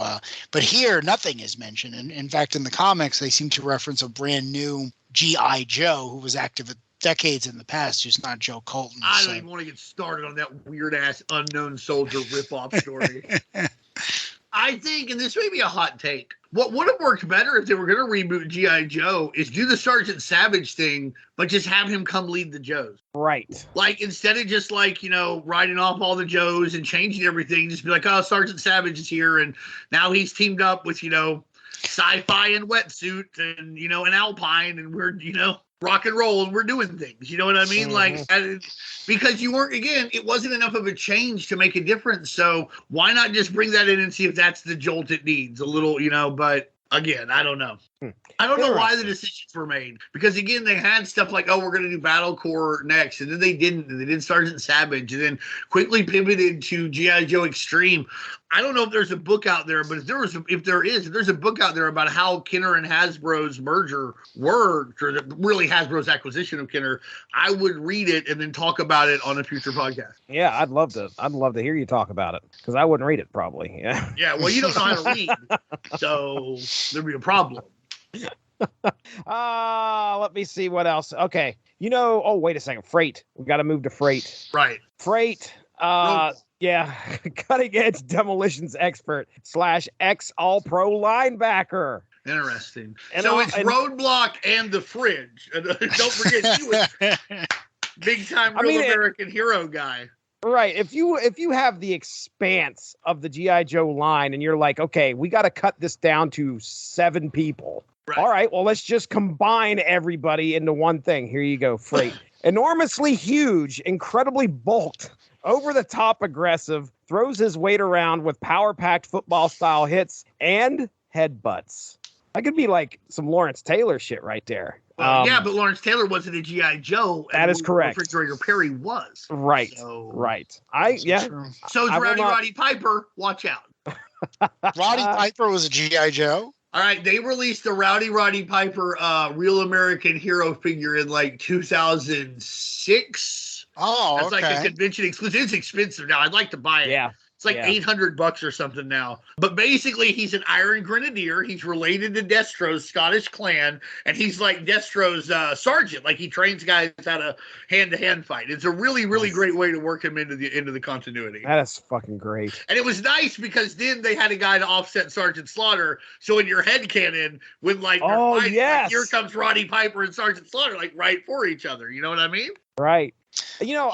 but here nothing is mentioned. And in fact, in the comics, they seem to reference a brand new G.I. Joe who was active at decades in the past, who's not Joe Colton. I don't even want to get started on that weird ass unknown soldier ripoff story. I think, and this may be a hot take, what would have worked better if they were going to reboot G.I. Joe is do the Sergeant Savage thing, but just have him come lead the Joes. Right. Like, instead of just like, writing off all the Joes and changing everything, just be like, oh, Sergeant Savage is here, and now he's teamed up with, Sci-Fi and Wetsuit and, an Alpine, and we're, rock and roll, and we're doing things. You know what I mean? Mm-hmm. Like, because it wasn't enough of a change to make a difference. So why not just bring that in and see if that's the jolt it needs a little, but again, I don't know. I don't know why the decisions were made, because again, they had stuff like, oh, we're going to do Battle Corps next. And then they didn't, and they did Sergeant Savage, and then quickly pivoted to G.I. Joe Extreme. I don't know if there's a book out there, but if there's a book out there about how Kenner and Hasbro's merger worked, or really Hasbro's acquisition of Kenner, I would read it and then talk about it on a future podcast. Yeah, I'd love to hear you talk about it, because I wouldn't read it probably. Yeah. Yeah, well, you don't know how to read, so there'd be a problem. Let me see what else. Okay. Oh, wait a second. Freight. We got to move to Freight. Right. Freight. Yeah, cutting edge demolitions expert / ex all pro linebacker. Interesting. And so I'll- it's and- Roadblock and the Fridge. And, don't forget, he was big time real American hero guy. Right. If you have the expanse of the G.I. Joe line and you're like, okay, we got to cut this down to 7 people. Right. All right, well, let's just combine everybody into one thing. Here you go, Freight. Enormously huge, incredibly bulked, over-the-top aggressive, throws his weight around with power-packed football-style hits and headbutts. That could be like some Lawrence Taylor shit right there. Yeah, but Lawrence Taylor wasn't a G.I. Joe. That is correct. Refrigerator Perry was. Right, So, right. So's Roddy Piper. Watch out. Roddy Piper was a G.I. Joe? All right, they released the Roddy Piper Real American Hero figure in like 2006. Oh, That's like a convention exclusive. It's expensive now. I'd like to buy it. Yeah. It's like $800 or something now. But basically, he's an Iron Grenadier. He's related to Destro's Scottish clan, and he's like Destro's sergeant. Like he trains guys how to hand-to-hand fight. It's a really, really great way to work him into the continuity. That is fucking great. And it was nice because then they had a guy to offset Sergeant Slaughter. So in your headcanon, when like they're fighting, like, here comes Roddy Piper and Sergeant Slaughter, like right for each other. You know what I mean? Right. You know,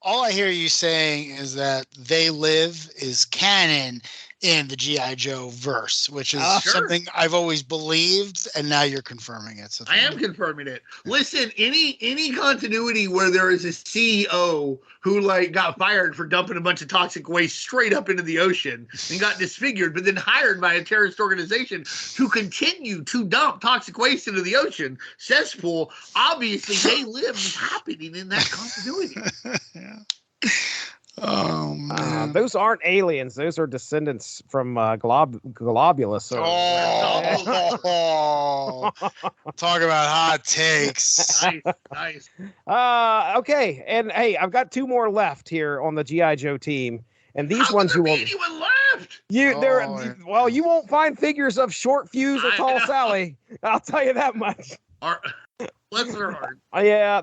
all I hear you saying is that They Live is canon in the G.I. Joe verse, which is something I've always believed, and now you're confirming it. So I am confirming it. Listen, any continuity where there is a CEO who like got fired for dumping a bunch of toxic waste straight up into the ocean and got disfigured, but then hired by a terrorist organization to continue to dump toxic waste into the ocean cesspool, obviously They Live is happening in that continuity. Yeah. Oh man, those aren't aliens; those are descendants from Globulus. Talk about hot takes. Nice. Okay, and hey, I've got 2 more left here on the GI Joe team, and these ones you won't. Anyone left? You won't find figures of Short Fuse or Tall Sally. I'll tell you that much. Bless their heart. Yeah,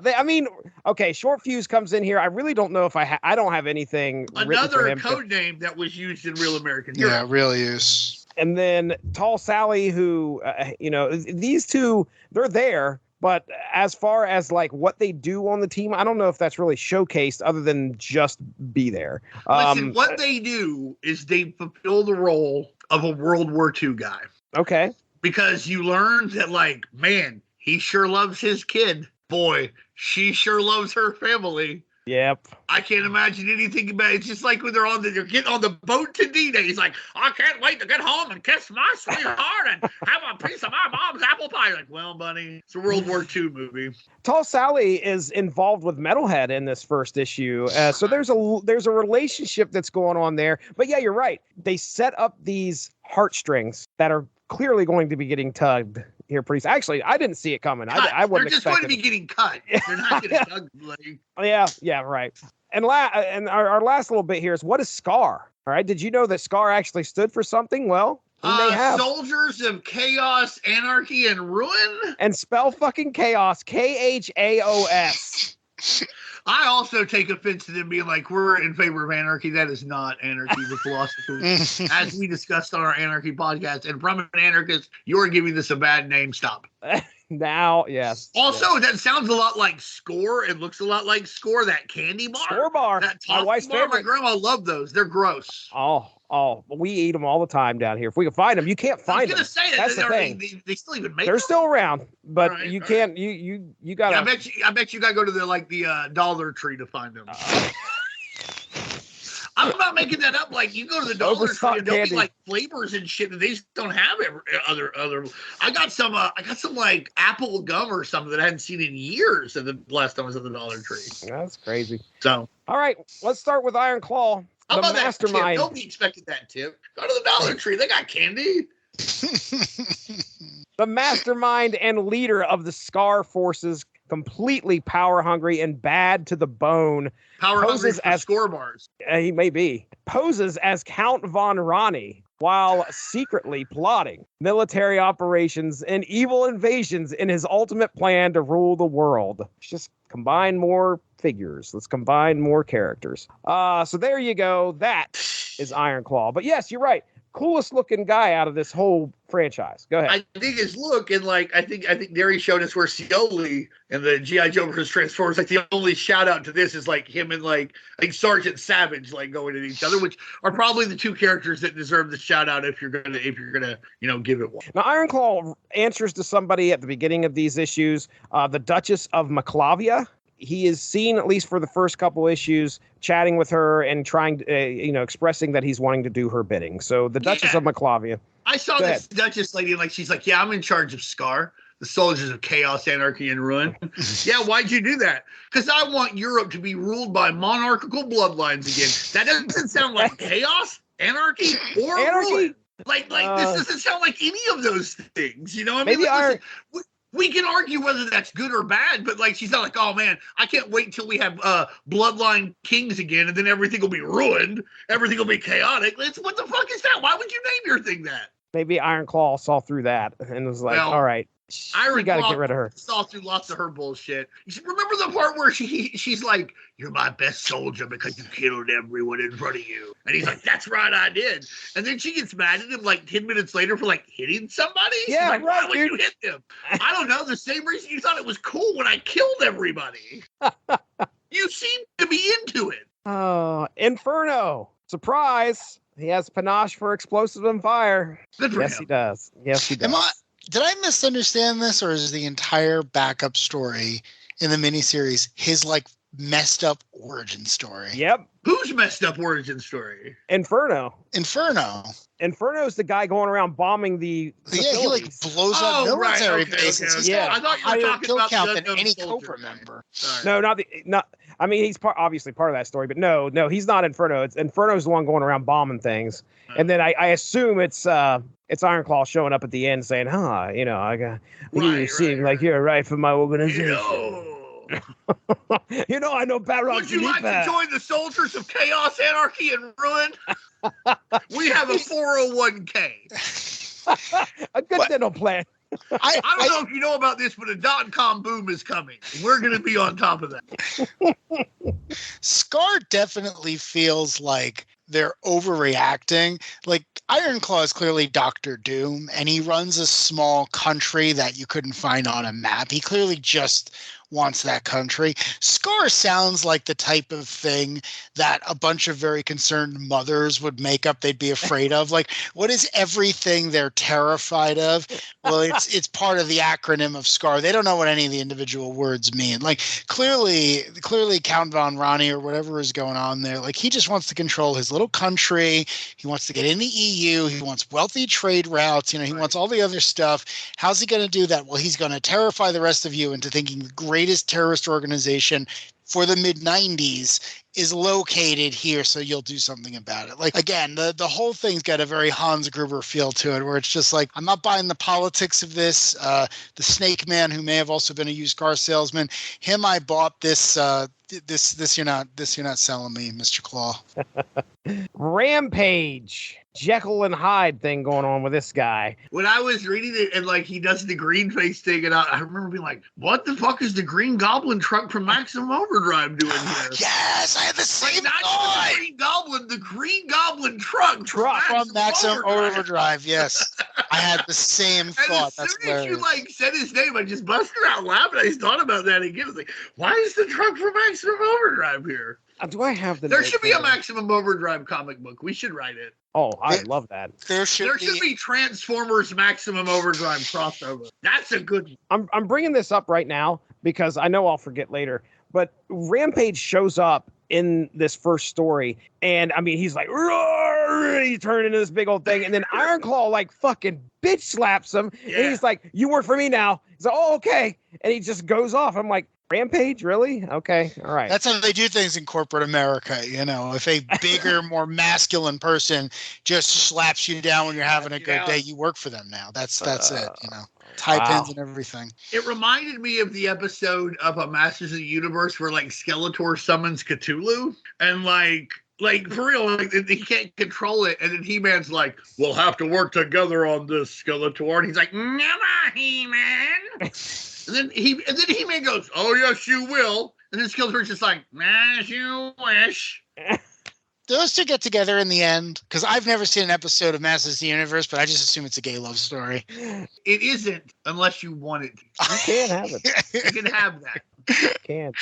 okay. Short Fuse comes in here. I really don't know if I don't have anything. Another code name that was used in Real American Hero. Yeah, it really is. And then Tall Sally, who these two, they're there. But as far as like what they do on the team, I don't know if that's really showcased other than just be there. Listen, what they do is they fulfill the role of a World War II guy. Okay. Because you learn that, like, man, he sure loves his kid. Boy, she sure loves her family. Yep. I can't imagine anything about it. It's just like when they're getting on the boat to D-Day. He's like, I can't wait to get home and kiss my sweetheart and have a piece of my mom's apple pie. Like, well, buddy, it's a World War II movie. Tall Sally is involved with Metalhead in this first issue. So there's a relationship that's going on there. But yeah, you're right. They set up these heartstrings that are clearly going to be getting tugged here pretty soon. Actually, I didn't see it coming. I wouldn't expect it. They're just going to be getting cut. They're not getting tugged. Like. Yeah, right. And our last little bit here is, what is SCAR? All right, did you know that SCAR actually stood for something? Well, they have. Soldiers of Chaos, Anarchy, and Ruin? And spell fucking chaos, KHAOS. I also take offense to them being like, we're in favor of anarchy. That is not anarchy, the philosophy. As we discussed on our anarchy podcast. And from an anarchist, you're giving this a bad name. Stop. Now, yes. Also, that sounds a lot like Score. It looks a lot like Score, that candy bar. Score bar. That my wife's bar. favorite. My grandma loved those. They're gross. Oh, we eat them all the time down here. If we can find them, you can't find them. I was going to say that's the thing. They still even make They're them? still around, but right, you can't. You got. Yeah, I bet you got to go to the Dollar Tree to find them. I'm not making that up. Like, you go to the Dollar Tree and there'll be like flavors and shit that they just don't have other. I got some like apple gum or something that I hadn't seen in years. And the last time I was at the Dollar Tree. That's crazy. So, all right, let's start with Iron Claw. How about mastermind. That tip? Nobody expected that tip. Go to the Dollar Tree. They got candy. The mastermind and leader of the SCAR forces, completely power hungry and bad to the bone. Power hungry as Score bars. He may be. Poses as Count Von Ronnie. while secretly plotting military operations and evil invasions in his ultimate plan to rule the world. Let's just combine more figures. Let's combine more characters. So there you go. That is Iron Claw. But yes, you're right. Coolest looking guy out of this whole franchise. Go ahead. I think his look, and like I think Darry showed us where Scioli and the G.I. Joe vs. Transformers, like the only shout out to this is like him and like Sergeant Savage like going at each other, which are probably the two characters that deserve the shout out if you're gonna give it one. Now Iron Claw answers to somebody at the beginning of these issues, the Duchess of Maclavia. He is seen, at least for the first couple issues, chatting with her and trying to, expressing that he's wanting to do her bidding. So the Duchess of Maclavia. I saw this Duchess lady, like, she's like, yeah, I'm in charge of SCAR, the Soldiers of Chaos, Anarchy, and Ruin. Yeah, why'd you do that? Because I want Europe to be ruled by monarchical bloodlines again. That doesn't sound like chaos, anarchy, or ruin. Like this doesn't sound like any of those things. You know what I mean? Like, we can argue whether that's good or bad, but like she's not like, oh man, I can't wait until we have bloodline kings again, and then everything will be ruined, everything will be chaotic. What the fuck is that? Why would you name your thing that? Maybe Iron Claw saw through that and was like, all right, we got to get rid of her. Saw through lots of her bullshit. Remember the part where she's like, you're my best soldier because you killed everyone in front of you. And he's like, that's right, I did. And then she gets mad at him like 10 minutes later for like hitting somebody. Yeah, like, right, why would you hit them? I don't know. The same reason you thought it was cool when I killed everybody. You seem to be into it. Oh, Inferno. Surprise. He has panache for explosives and fire. Good for him. He does. Yes, he does. Did I misunderstand this, or is the entire backup story in the miniseries his like messed up origin story? Yep. Whose messed up origin story? Inferno's the guy going around bombing the facilities. He like blows up military bases. Okay. Yeah, I thought you were talking about count than any Cobra member. No, not. I mean, he's obviously part of that story, but no, he's not Inferno. Inferno's the one going around bombing things, and then I assume it's Iron Claw showing up at the end saying, you seem like you're right for my organization. I know Battle. Would you like to join the Soldiers of Chaos, Anarchy, and Ruin? We have a 401k. A good dental plan. I don't know if you know about this, but a .com boom is coming. We're going to be on top of that. Scar definitely feels like they're overreacting. Like Iron Claw is clearly Dr. Doom, and he runs a small country that you couldn't find on a map. He clearly just wants that country. Scar sounds like the type of thing that a bunch of very concerned mothers would make up they'd be afraid of. Like, what is everything they're terrified of? Well, it's part of the acronym of SCAR. They don't know what any of the individual words mean. Like, clearly Count Von Ronnie or whatever is going on there, like, he just wants to control his little country. He wants to get in the EU. He wants wealthy trade routes. He wants all the other stuff. How's he going to do that? Well, he's going to terrify the rest of you into thinking the greatest terrorist organization for the mid-90s is located here, so you'll do something about it. Like, again, the whole thing's got a very Hans Gruber feel to it, where it's just like, I'm not buying the politics of this. The Snake Man, who may have also been a used car salesman, him I bought this. This you're not selling me, Mr. Claw. Rampage. Jekyll and Hyde thing going on with this guy. When I was reading it and like he does the green face thing, and I remember being like, what the fuck is the Green Goblin truck from Maximum Overdrive doing here? Yes, I had the same not thought. The Green Goblin truck from Maximum Overdrive. Yes, I had the same thought. As soon as you like said his name, I just busted out laughing. I just thought about that again. I was like, why is the truck from Maximum Overdrive here? Do I have the? There should be a Maximum Overdrive comic book. We should write it. Oh, I love that. There should be Transformers Maximum Overdrive crossover. That's a good one. I'm bringing this up right now because I know I'll forget later. But Rampage shows up in this first story, and I mean, he's like, roar! He turned into this big old thing, and then Iron Claw like fucking bitch slaps him, and he's like, "You work for me now." He's like, "Oh, okay," and he just goes off. I'm like, Rampage, really? Okay, all right. That's how they do things in corporate America. If a bigger, more masculine person just slaps you down when you're having a good day, you work for them now. That's it. Tie pins and everything. It reminded me of the episode of Masters of the Universe where like Skeletor summons Cthulhu, and like Like, for real, like, he can't control it. And then He-Man's like, we'll have to work together on this, Skeletor. And he's like, never, He-Man. and then He-Man goes, oh, yes, you will. And then Skeletor's just like, as you wish. Those two get together in the end, because I've never seen an episode of Masters of the Universe, but I just assume it's a gay love story. It isn't, unless you want it. You can't have it. You can have that. You can't.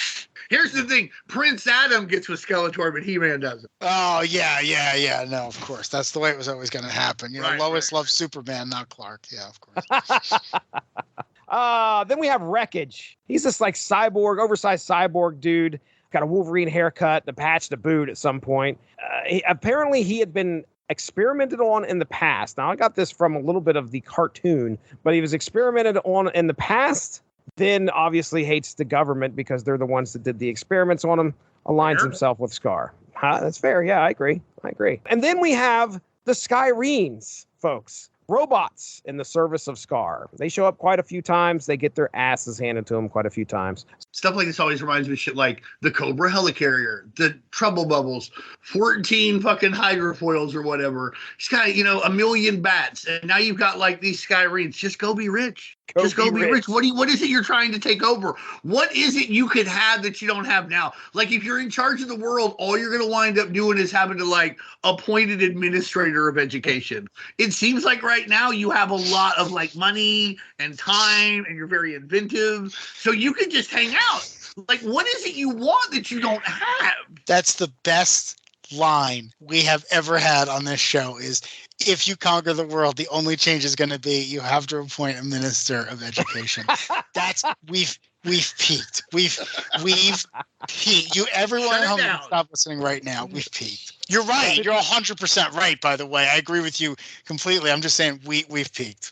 Here's the thing. Prince Adam gets with Skeletor, but He-Man doesn't. Oh, yeah. No, of course. That's the way it was always going to happen. You know, Right, Lois right. loves Superman, not Clark. Yeah, of course. Then we have Wreckage. He's this like oversized cyborg dude. Got a Wolverine haircut, the patch, the boot at some point. Apparently he had been experimented on in the past. Now I got this from a little bit of the cartoon, but he was experimented on in the past, then obviously hates the government because they're the ones that did the experiments on him, aligns himself with Scar. That's fair. Yeah, I agree. And then we have the Skyrenes, folks. Robots in the service of Scar. They show up quite a few times. They get their asses handed to them quite a few times. Stuff like this always reminds me of shit like the Cobra Helicarrier, the Trouble Bubbles, 14 fucking hydrofoils or whatever. It's got, a million bats. And now you've got like these Skyrenes. Just go be rich. Just go be rich. What is it you're trying to take over? What is it you could have that you don't have now? Like, if you're in charge of the world, all you're going to wind up doing is having to, like, appoint an administrator of education. It seems like right now you have a lot of, like, money and time, and you're very inventive. So you can just hang out. Like, what is it you want that you don't have? That's the best line we have ever had on this show is, if you conquer the world, the only change is going to be you have to appoint a minister of education. We've peaked. We've peaked. Everyone at home can stop listening right now. We've peaked. You're right. You're 100% right, by the way. I agree with you completely. I'm just saying we've peaked.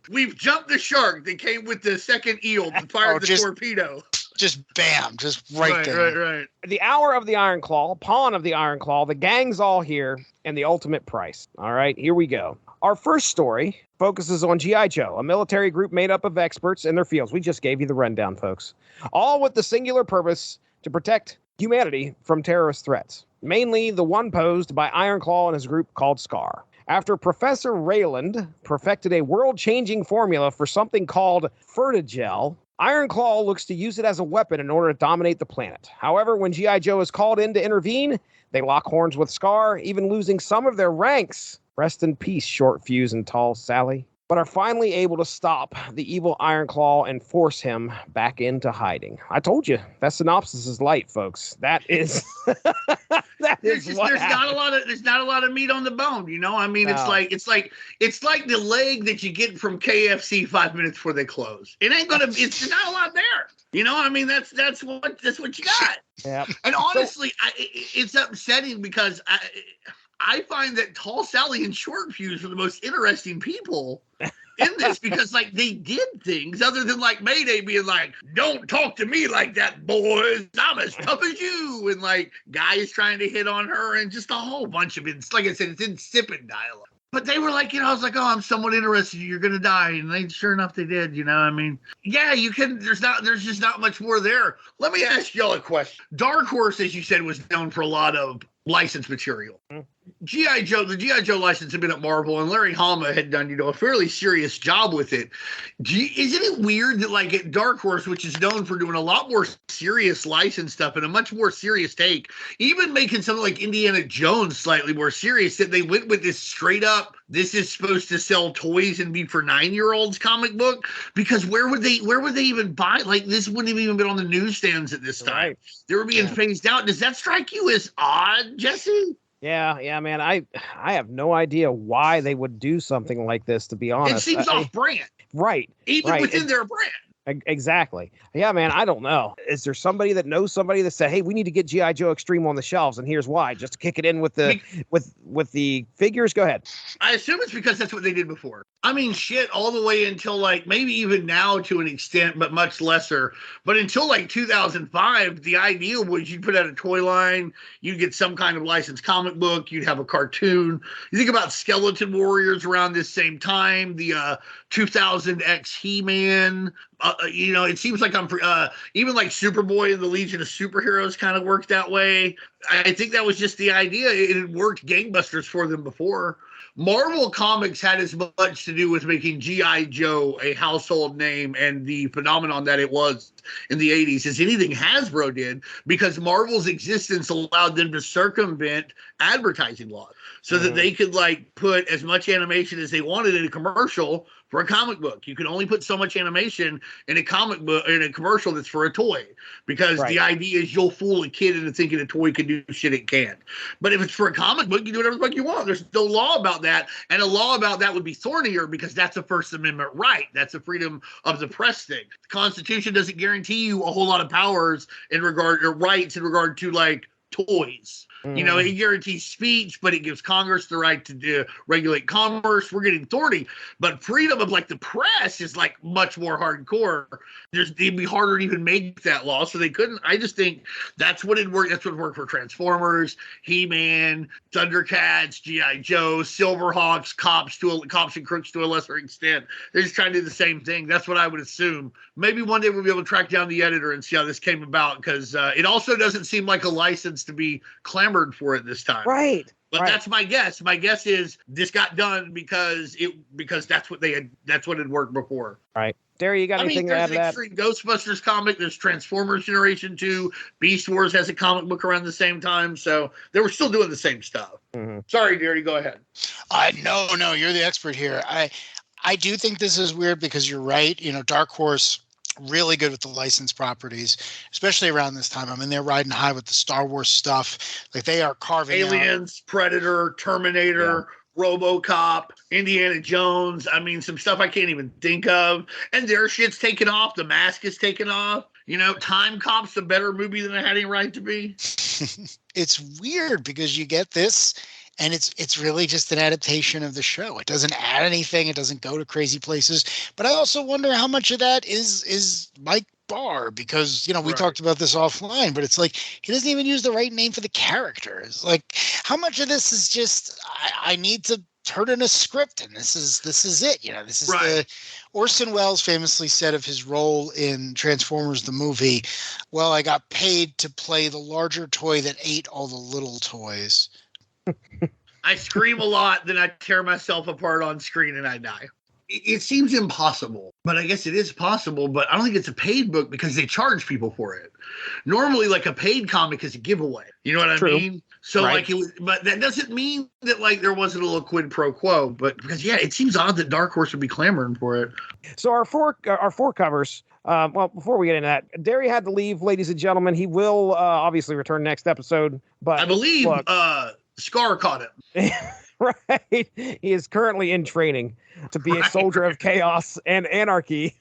We've jumped the shark that came with the second eel that fired the torpedo. Just bam, just right there. Right. The hour of the Iron Claw, pawn of the Iron Claw, the gang's all here, and the ultimate price. All right, here we go. Our first story focuses on G.I. Joe, a military group made up of experts in their fields. We just gave you the rundown, folks. All with the singular purpose to protect humanity from terrorist threats, mainly the one posed by Iron Claw and his group called Scar. After Professor Rayland perfected a world-changing formula for something called Fertigel, Iron Claw looks to use it as a weapon in order to dominate the planet. However, when G.I. Joe is called in to intervene, they lock horns with Scar, even losing some of their ranks. Rest in peace, Short Fuse and Tall Sally. But are finally able to stop the evil Iron Claw and force him back into hiding. I told you, that synopsis is light, folks. That is there's not a lot of meat on the bone, I mean, no. It's like the leg that you get from KFC 5 minutes before they close. It's not a lot there. I mean, that's what you got. Yeah. And honestly, it's upsetting because I find that Tall Sally and Short Fuse are the most interesting people in this because, like, they did things other than, like, Mayday being like, don't talk to me like that, boys. I'm as tough as you. And, like, guys trying to hit on her and just a whole bunch of it. Like I said, it's insipid dialogue. But they were like, I was like, oh, I'm somewhat interested. You're going to die. And sure enough, they did, I mean, yeah, you can, there's just not much more there. Let me ask y'all a question. Dark Horse, as you said, was known for a lot of licensed material. G.I. Joe, the G.I. Joe license had been at Marvel, and Larry Hama had done, a fairly serious job with it. Isn't it weird that, like, at Dark Horse, which is known for doing a lot more serious license stuff and a much more serious take, even making something like Indiana Jones slightly more serious, that they went with this straight up, this is supposed to sell toys and be for 9-year-olds comic book? Because where would they even buy? Like, this wouldn't have even been on the newsstands at this time. Right. They were being phased out. Does that strike you as odd, Jesse? Yeah, man. I have no idea why they would do something like this, to be honest. It seems off-brand. Right. Even within their brand. Exactly. Yeah, man, I don't know. Is there somebody that knows somebody that said, hey, we need to get G.I. Joe Extreme on the shelves, and here's why, just to kick it in with the with the figures? Go ahead. I assume it's because that's what they did before. I mean, shit, all the way until, like, maybe even now to an extent, but much lesser. But until, like, 2005, the idea was you'd put out a toy line, you'd get some kind of licensed comic book, you'd have a cartoon. You think about Skeleton Warriors around this same time, the 2000X He-Man, it seems like even like Superboy and the Legion of Superheroes kind of worked that way. I think that was just the idea. It had worked gangbusters for them before. Marvel Comics had as much to do with making G.I. Joe a household name and the phenomenon that it was in the 80s as anything Hasbro did, because Marvel's existence allowed them to circumvent advertising laws so that they could like put as much animation as they wanted in a commercial for a comic book. You can only put so much animation in a comic book, in a commercial that's for a toy, because the idea is you'll fool a kid into thinking a toy can do shit it can't. But if it's for a comic book, you do whatever the fuck you want. There's no law about that. And a law about that would be thornier because that's a First Amendment right. That's a freedom of the press thing. The Constitution doesn't guarantee you a whole lot of powers in regard, or rights in regard to like toys. It guarantees speech, but it gives Congress the right to regulate commerce. We're getting thorny, but freedom of like the press is like much more hardcore. It'd be harder to even make that law, so they couldn't. I just think that's what it worked. That's what worked for Transformers, He-Man, Thundercats, G.I. Joe, Silverhawks, Cops and Crooks to a lesser extent. They're just trying to do the same thing. That's what I would assume. Maybe one day we'll be able to track down the editor and see how this came about, because it also doesn't seem like a license to be clamored for it this time. Right. But that's my guess. My guess is this got done because that's what had worked before. Right. Darry, you got anything to add to that? There's an Extreme Ghostbusters comic. There's Transformers Generation 2. Beast Wars has a comic book around the same time. So they were still doing the same stuff. Sorry, Darry, go ahead. No, you're the expert here. I do think this is weird because you're right. Dark Horse, really good with the licensed properties, especially around this time. I mean, they're riding high with the Star Wars stuff. Like they are carving Aliens, Predator, Terminator, RoboCop, Indiana Jones. I mean, some stuff I can't even think of. And their shit's taken off. The Mask is taken off. Time Cop's a better movie than it had any right to be. It's weird because you get this, and it's really just an adaptation of the show. It doesn't add anything. It doesn't go to crazy places. But I also wonder how much of that is Mike Barr, because, we talked about this offline, but it's like he doesn't even use the right name for the characters. Like, how much of this is just I need to turn in a script, and this is it. This is the Orson Welles famously said of his role in Transformers the movie, well, I got paid to play the larger toy that ate all the little toys. I scream a lot, then I tear myself apart on screen and I die. It seems impossible, but I guess it is possible, but I don't think it's a paid book because they charge people for it. Normally, like a paid comic is a giveaway. You know what I mean? So but that doesn't mean that like there wasn't a little quid pro quo, but because it seems odd that Dark Horse would be clamoring for it. So our four covers. Well, before we get into that, Darry had to leave, ladies and gentlemen. He will obviously return next episode, but I believe Scar caught him. Right. He is currently in training to be a soldier of chaos and anarchy.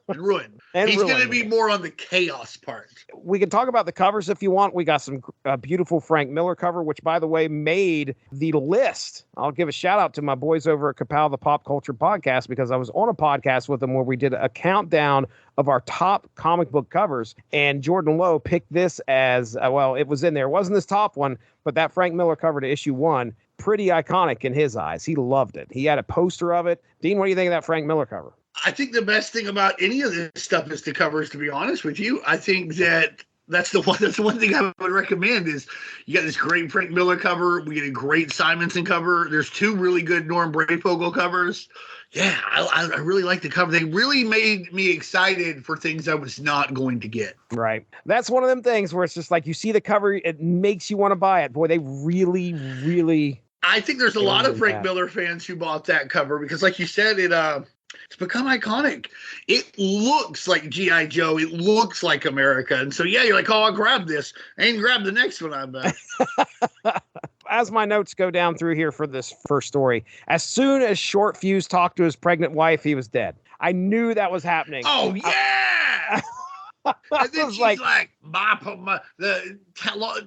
And ruin. He's going to be more on the chaos part. We can talk about the covers if you want. We got some beautiful Frank Miller cover, which, by the way, made the list. I'll give a shout out to my boys over at Kapow, the Pop Culture Podcast, because I was on a podcast with them where we did a countdown of our top comic book covers. And Jordan Lowe picked this as, it was in there. It wasn't his top one, but that Frank Miller cover to issue 1, pretty iconic in his eyes. He loved it. He had a poster of it. Dean, what do you think of that Frank Miller cover? I think the best thing about any of this stuff is the covers, to be honest with you. I think that's the one thing I would recommend is you got this great Frank Miller cover. We get a great Simonson cover. There's 2 really good Norm Brayfogle covers. Yeah, I really like the cover. They really made me excited for things I was not going to get. Right. That's one of them things where it's just like you see the cover, it makes you want to buy it. Boy, they really, really... I think there's a lot of Frank Miller fans who bought that cover because, like you said, it's become iconic. It looks like G.I. Joe. It looks like America. And so, you're like, oh, I'll grab this. And grab the next one, I bet. As my notes go down through here for this first story, as soon as Short Fuse talked to his pregnant wife, he was dead. I knew that was happening. Oh, yeah! And then she's like the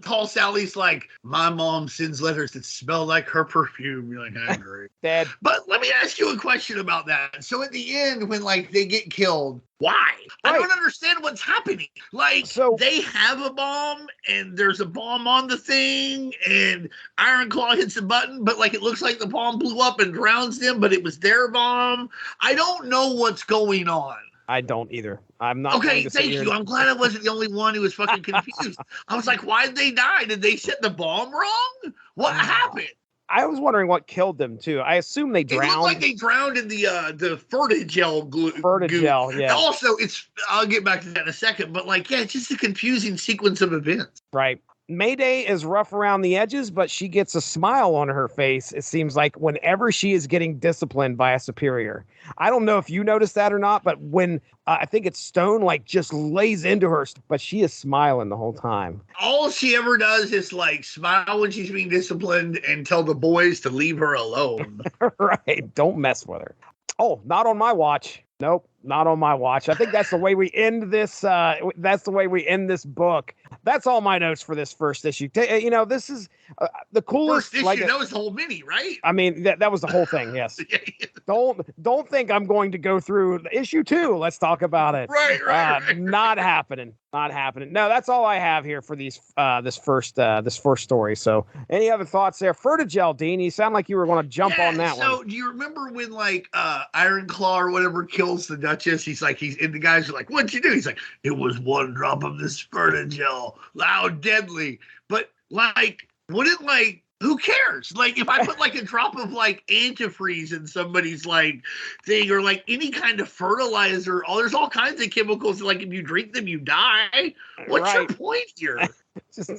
tall Sally's like, my mom sends letters that smell like her perfume. You're like, I agree. Dead. But let me ask you a question about that. So at the end, when like they get killed, why? Right. I don't understand what's happening. Like, so they have a bomb and there's a bomb on the thing and Iron Claw hits a button, but like it looks like the bomb blew up and drowns them, but it was their bomb. I don't know what's going on. I don't either. I'm not. Okay, thank you. I'm glad I wasn't the only one who was fucking confused. I was like, why did they die? Did they set the bomb wrong? What happened? I was wondering what killed them too. I assume they It drowned. looked like they drowned in the Fertigel glue. Fertigel, yeah. Also, I'll get back to that in a second, but like, yeah, it's just a confusing sequence of events. Right. Mayday is rough around the edges, but she gets a smile on her face, it seems like, whenever she is getting disciplined by a superior. I don't know if you noticed that or not, but when I think it's Stone, like, just lays into her, but she is smiling the whole time. All she ever does is like smile when she's being disciplined and tell the boys to leave her alone. Right. Don't mess with her. Oh, not on my watch. Nope, not on my watch. I think that's the way we end this. That's the way we end this book. That's all my notes for this first issue. You know, this is the coolest. First issue, like, that was the whole mini, right? I mean, that was the whole thing. Yes. Yeah. Don't think I'm going to go through issue 2. Let's talk about it. Right. Not happening. Not happening. No, that's all I have here for these this first story. So, any other thoughts there? Fertigel, Dean, you sound like you were going to jump on that one. So, do you remember when like Iron Claw or whatever kills the Duchess? And the guys are like, "What'd you do?" He's like, "It was one drop of this Fertigel, loud, deadly." But like, who cares? Like, if I put like a drop of like antifreeze in somebody's like thing, or like any kind of fertilizer, there's all kinds of chemicals. Like, if you drink them, you die. What's your point here?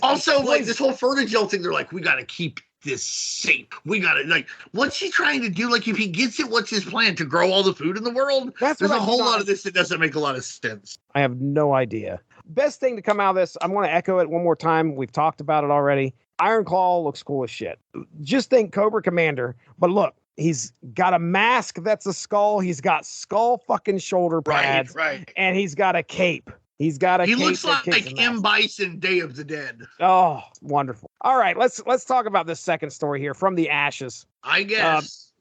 Also, like this whole Fertigel thing, they're like, we got to keep this safe. We got to, like, what's he trying to do? Like, if he gets it, what's his plan? To grow all the food in the world? There's a whole lot of this that doesn't make a lot of sense. I have no idea. Best thing to come out of this, I'm going to echo it one more time. We've talked about it already. Iron Claw looks cool as shit. Just think Cobra Commander, but look, he's got a mask that's a skull. He's got skull fucking shoulder pads, right. And he's got a cape. He looks like M. Bison, Day of the Dead. Oh, wonderful. All right, let's talk about this second story here, From the Ashes. I guess.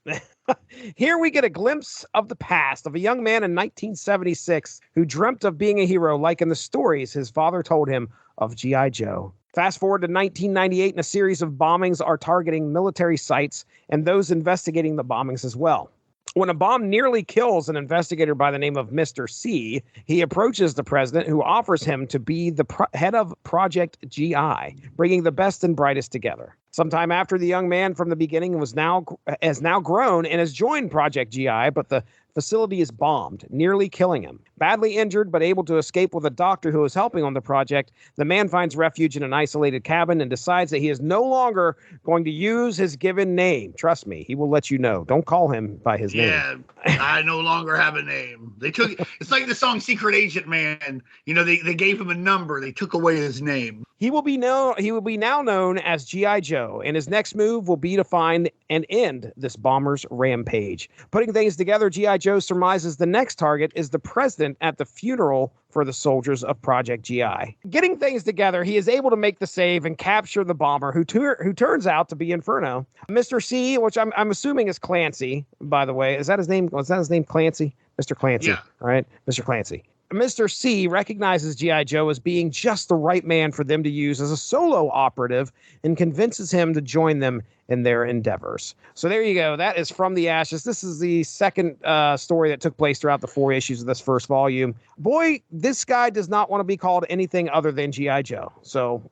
Here we get a glimpse of the past of a young man in 1976 who dreamt of being a hero like in the stories his father told him of G.I. Joe. Fast forward to 1998, and a series of bombings are targeting military sites and those investigating the bombings as well. When a bomb nearly kills an investigator by the name of Mr. C, he approaches the president, who offers him to be the head of Project GI, bringing the best and brightest together. Sometime after, the young man from the beginning has now grown and has joined Project GI, but the facility is bombed, nearly killing him. Badly injured, but able to escape with a doctor who is helping on the project, the man finds refuge in an isolated cabin and decides that he is no longer going to use his given name. Trust me, he will let you know. Don't call him by his name. Yeah, I no longer have a name. It's like the song Secret Agent Man. You know, they gave him a number. They took away his name. He will be now known as G.I. Joe, and his next move will be to find and end this bomber's rampage. Putting things together, G.I. Joe surmises the next target is the president at the funeral for the soldiers of Project GI. Getting things together, he is able to make the save and capture the bomber, who turns out to be Inferno. Mr. C, which I'm assuming is Clancy, by the way. Is that his name? Was that his name, Clancy? Mr. Clancy, yeah. Right? Mr. Clancy. Mr. C recognizes G.I. Joe as being just the right man for them to use as a solo operative and convinces him to join them in their endeavors. So there you go. That is From the Ashes. This is the second story that took place throughout the 4 issues of this first volume. Boy, this guy does not want to be called anything other than G.I. Joe. So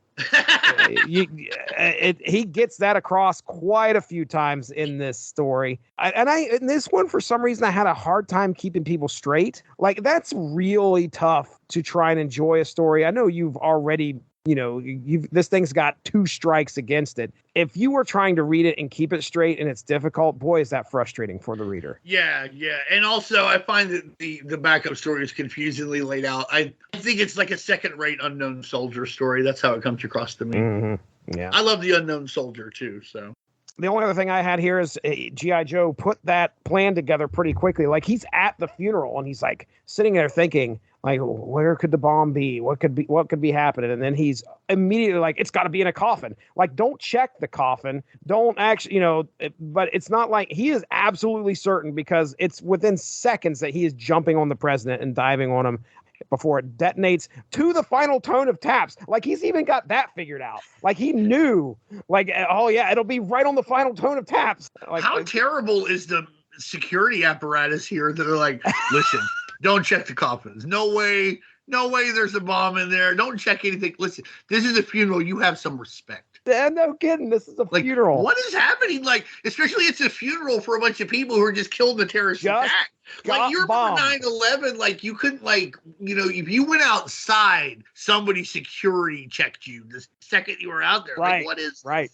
he gets that across quite a few times in this story. In this one, for some reason, I had a hard time keeping people straight. Like, that's really tough to try and enjoy a story. I know you've already, this thing's got 2 strikes against it. If you were trying to read it and keep it straight and it's difficult, boy, is that frustrating for the reader. Yeah. And also, I find that the backup story is confusingly laid out. I think it's like a second-rate Unknown Soldier story. That's how it comes across to me. Mm-hmm. Yeah. I love the Unknown Soldier, too, so. The only other thing I had here is G.I. Joe put that plan together pretty quickly. Like, he's at the funeral and he's like sitting there thinking, like, where could the bomb be? What could be happening? And then he's immediately like, it's got to be in a coffin. Like, don't check the coffin. Don't actually, but it's not like he is absolutely certain, because it's within seconds that he is jumping on the president and diving on him before it detonates to the final tone of taps. Like, he's even got that figured out. Like, he knew, like, oh yeah, it'll be right on the final tone of taps. Like, how terrible is the security apparatus here? They're like, listen, Don't check the coffins. No way. No way there's a bomb in there. Don't check anything. Listen, this is a funeral. You have some respect. No kidding. This is a funeral. What is happening? Like, especially it's a funeral for a bunch of people who are just killed in the terrorist attack. Like, you remember 9/11, like, you couldn't, like, you know, if you went outside, somebody security checked you the second you were out there. Right. Like, what is... Right.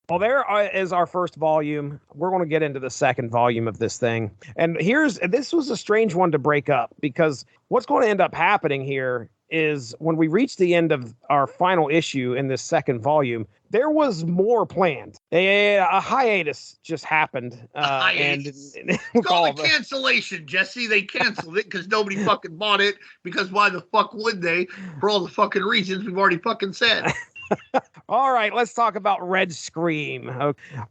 Well, there is our first volume. We're going to get into the second volume of this thing. And this was a strange one to break up, because what's going to end up happening here is when we reach the end of our final issue in this second volume, there was more planned. A hiatus just happened. And it's called a cancellation, Jesse. They canceled it because nobody fucking bought it, because why the fuck would they? For all the fucking reasons we've already fucking said. All right, let's talk about Red Scream.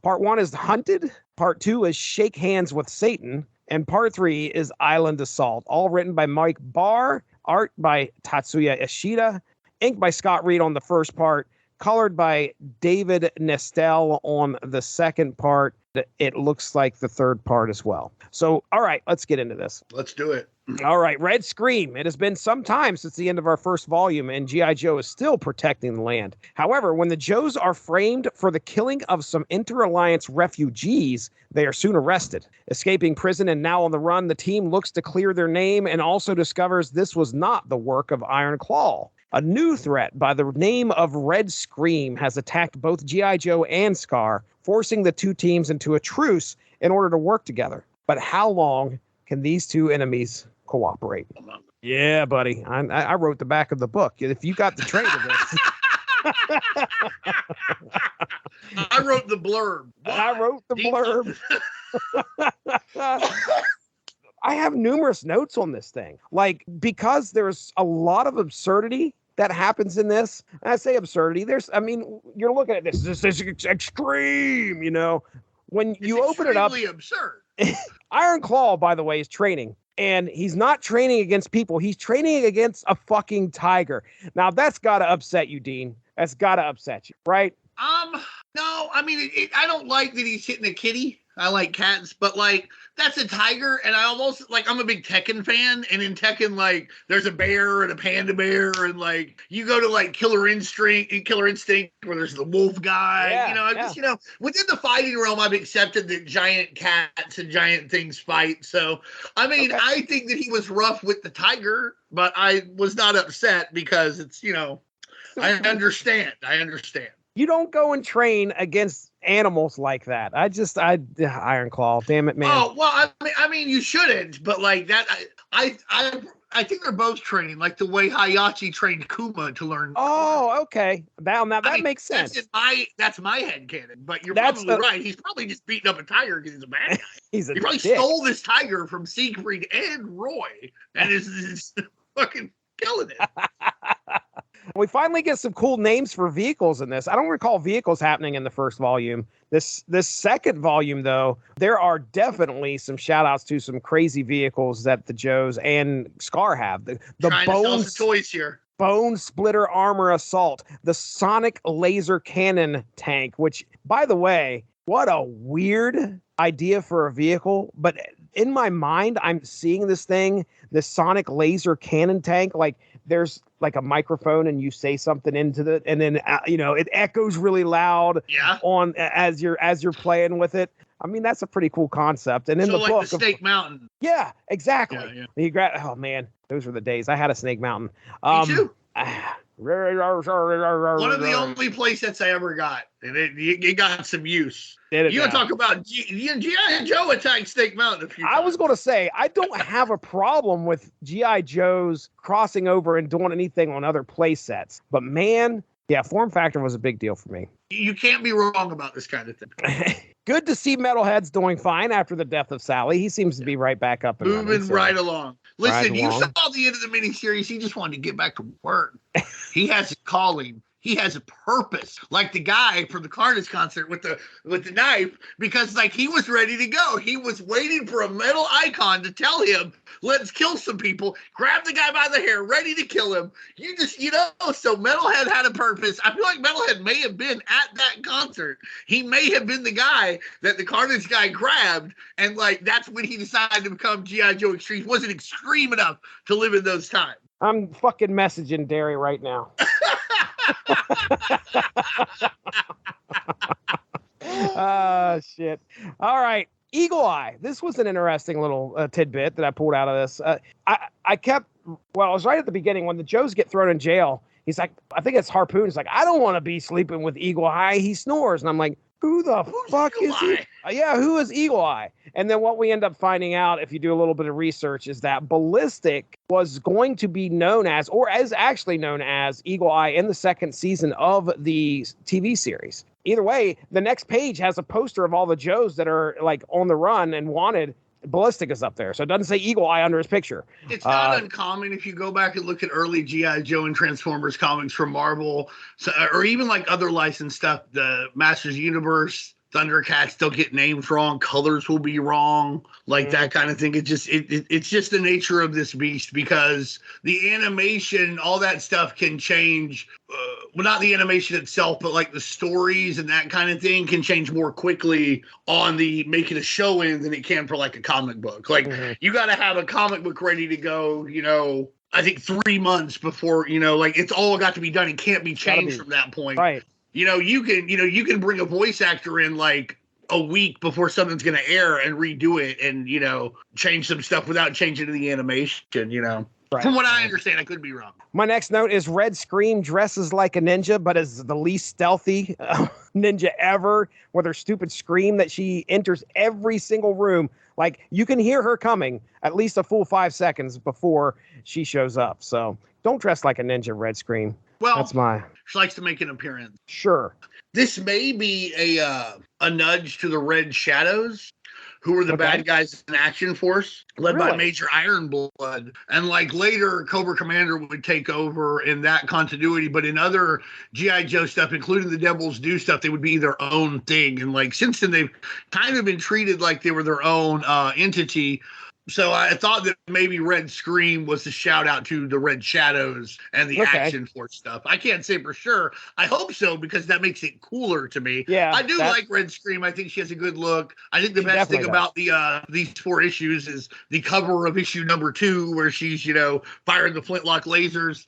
Part 1 is Hunted. Part 2 is Shake Hands with Satan. And Part 3 is Island Assault. All written by Mike Barr. Art by Tatsuya Ishida. Ink by Scott Reed on the first part. Colored by David Nestel on the second part. It looks like the third part as well. So, all right, let's get into this. Let's do it. All right, Red Scream. It has been some time since the end of our first volume, and G.I. Joe is still protecting the land. However, when the Joes are framed for the killing of some Inter-Alliance refugees, they are soon arrested. Escaping prison and now on the run, the team looks to clear their name and also discovers this was not the work of Iron Claw. A new threat by the name of Red Scream has attacked both G.I. Joe and Scar, forcing the two teams into a truce in order to work together. But how long can these two enemies cooperate? Yeah, buddy. I wrote the back of the book. If you got the trade of this. I wrote the blurb. I wrote the blurb. I have numerous notes on this thing. Like, because there's a lot of absurdity that happens in this. And I say absurdity. You're looking at this. This is extreme, you know. When you open it up. It's absurd. Iron Claw, by the way, is training. And he's not training against people. He's training against a fucking tiger. Now, that's got to upset you, Dean. That's got to upset you, right? No, I mean, I don't like that he's hitting a kitty. I like cats, but, like, that's a tiger, and I almost, like, I'm a big Tekken fan, and in Tekken, like, there's a bear and a panda bear, and, like, you go to, like, Killer Instinct, where there's the wolf guy, within the fighting realm, I've accepted that giant cats and giant things fight, so, I mean, okay. I think that he was rough with the tiger, but I was not upset because it's, I understand. You don't go and train against animals like that. Iron Claw, damn it, man. Oh, well, I mean, you shouldn't, but like that, I think they're both training, like the way Hayachi trained Kuma to learn. Oh, okay. That makes sense. That's my headcanon, but you're probably right. He's probably just beating up a tiger because he's a bad guy. He probably stole this tiger from Siegfried and Roy, and is fucking killing it. We finally get some cool names for vehicles in this. I don't recall vehicles happening in the first volume. This second volume, though, there are definitely some shout-outs to some crazy vehicles that the Joes and Scar have. The toys here. Bone Splitter Armor Assault, the Sonic Laser Cannon Tank, which, by the way, what a weird idea for a vehicle. But in my mind, I'm seeing this thing, the Sonic Laser Cannon Tank, like there's like a microphone and you say something into it, and then it echoes really loud on as you're playing with it. I mean, that's a pretty cool concept. And in the book, the Snake Mountain. Yeah, exactly. Yeah. Oh man, those were the days. I had a Snake Mountain. Me too. One of the only play sets I ever got, and it got some use. You want to talk about G.I. Joe attacked Snake Mountain a few times. I was going to say, I don't have a problem with G.I. Joe's crossing over and doing anything on other play sets. But man, form factor was a big deal for me. You can't be wrong about this kind of thing. Good to see Metalhead's doing fine after the death of Sally. He seems to be right back up and moving right along. Listen, you saw the end of the miniseries. He just wanted to get back to work. He has a calling. he has a purpose, like the guy from the Carnage concert with the knife, because like he was ready to go. He was waiting for a metal icon to tell him, let's kill some people, grab the guy by the hair, ready to kill him. So Metalhead had a purpose. I feel like Metalhead may have been at that concert. He may have been the guy that the Carnage guy grabbed, and like that's when he decided to become G.I. Joe Extreme. He wasn't extreme enough to live in those times. I'm fucking messaging Darry right now. Shit. All right. Eagle Eye. This was an interesting little tidbit that I pulled out of this. I was right at the beginning when the Joes get thrown in jail. He's like, I think it's Harpoon. He's like, I don't want to be sleeping with Eagle Eye. He snores. And I'm like, who's fuck Eagle is he? Eye? Yeah, who is Eagle Eye? And then what we end up finding out, if you do a little bit of research, is that Ballistic was going to be known as, or is actually known as, Eagle Eye in the second season of the TV series. Either way, the next page has a poster of all the Joes that are like on the run and wanted. Ballistic is up there, so it doesn't say Eagle Eye under his picture. It's not uncommon if you go back and look at early G.I. Joe and Transformers comics from Marvel, or even like other licensed stuff, the Masters of the Universe, Thundercats, they'll get names wrong, colors will be wrong, like that kind of thing. It's just the nature of this beast, because the animation, all that stuff can change. Well, not the animation itself, but like the stories and that kind of thing can change more quickly on the making a show in than it can for like a comic book. Like you got to have a comic book ready to go, I think 3 months before, like it's all got to be done. It can't be changed from that point. Right. You can bring a voice actor in like a week before something's going to air and redo it and, change some stuff without changing the animation, Right. From what I understand, I could be wrong. My next note is Red Scream dresses like a ninja, but is the least stealthy ninja ever, with her stupid scream that she enters every single room. Like, you can hear her coming at least a full 5 seconds before she shows up. So don't dress like a ninja, Red Scream. Well, that's she likes to make an appearance. Sure. This may be a nudge to the Red Shadows, who were the bad guys in Action Force, led by Major Ironblood. And like later, Cobra Commander would take over in that continuity. But in other G.I. Joe stuff, including the Devil's Due stuff, they would be their own thing. And like since then, they've kind of been treated like they were their own entity. So I thought that maybe Red Scream was a shout out to the Red Shadows and the Action Force stuff. I can't say for sure. I hope so, because that makes it cooler to me. Yeah, I do like Red Scream. I think she has a good look. I think the best thing about these 4 issues is the cover of issue number 2, where she's, firing the flintlock lasers.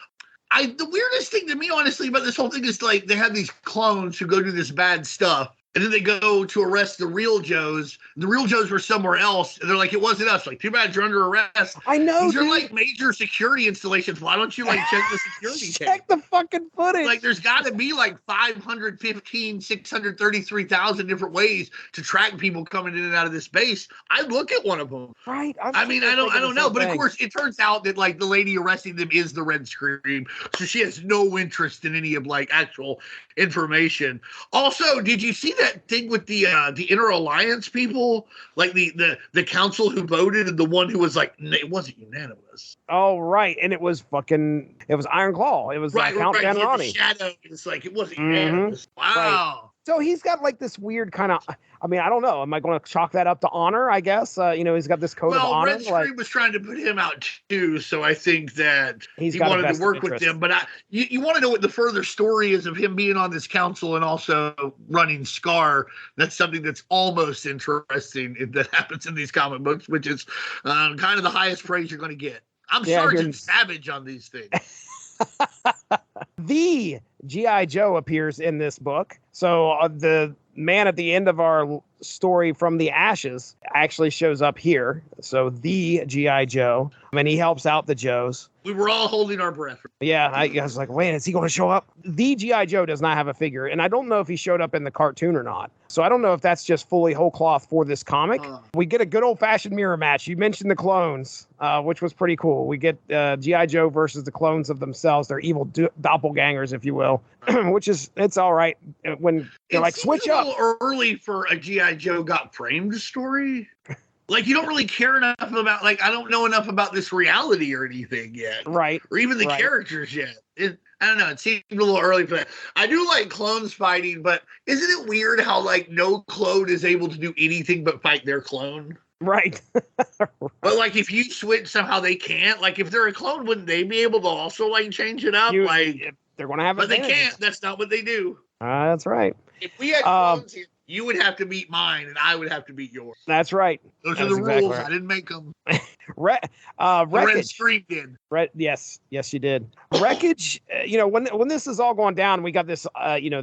The weirdest thing to me, honestly, about this whole thing is like they have these clones who go do this bad stuff. And then they go to arrest the real Joes. The real Joes were somewhere else. And they're like, it wasn't us. Like, too bad you're under arrest. I know. These are like major security installations. Why don't you like check the security check the fucking footage. Like, there's got to be like 633,000 different ways to track people coming in and out of this base. I'd look at one of them. Right. I don't know. But of course, it turns out that like the lady arresting them is the Red Scream. So she has no interest in any of like actual information. Also, did you see that thing with the Inner Alliance people, like the council who voted, and the one who was like, it wasn't unanimous. Oh, right. And it was Iron Claw. It was Count Danarani. Shadow. It's like, it wasn't unanimous. Wow. Right. So he's got like this weird kind of, I don't know. Am I going to chalk that up to honor, I guess? He's got this code of honor. Red Scream was trying to put him out too, so I think that he wanted to work with them. But you want to know what the further story is of him being on this council and also running Scar. That's something that's almost interesting that happens in these comic books, which is kind of the highest praise you're going to get. I'm Sergeant Savage on these things. The G.I. Joe appears in this book. So the man at the end of our story from the ashes actually shows up here. So the G.I. Joe, and he helps out the Joes. We were all holding our breath. Yeah, I was like, wait, is he going to show up? The G.I. Joe does not have a figure, and I don't know if he showed up in the cartoon or not. So I don't know if that's just fully whole cloth for this comic. We get a good old-fashioned mirror match. You mentioned the clones, which was pretty cool. We get G.I. Joe versus the clones of themselves. They're evil doppelgangers, if you will, which is, it's all right when they're like, switch up. A little early for a G.I. Joe got framed story. like you don't really care enough about, like, I don't know enough about this reality or anything yet. Right. Or even the characters yet. I don't know. It seemed a little early for that. I do like clones fighting, but isn't it weird how, like, no clone is able to do anything but fight their clone? Right. But, like, if you switch, somehow they can't. Like, if they're a clone, wouldn't they be able to also, like, change it up? They're going to have but they advantages. can't. That's not what they do. That's right. If we had clones here, you would have to beat mine, and I would have to beat yours. That's right. Those are the rules. Right. I didn't make them. Red Scream did. Yes, you did. Wreckage. When this is all going down, we got this.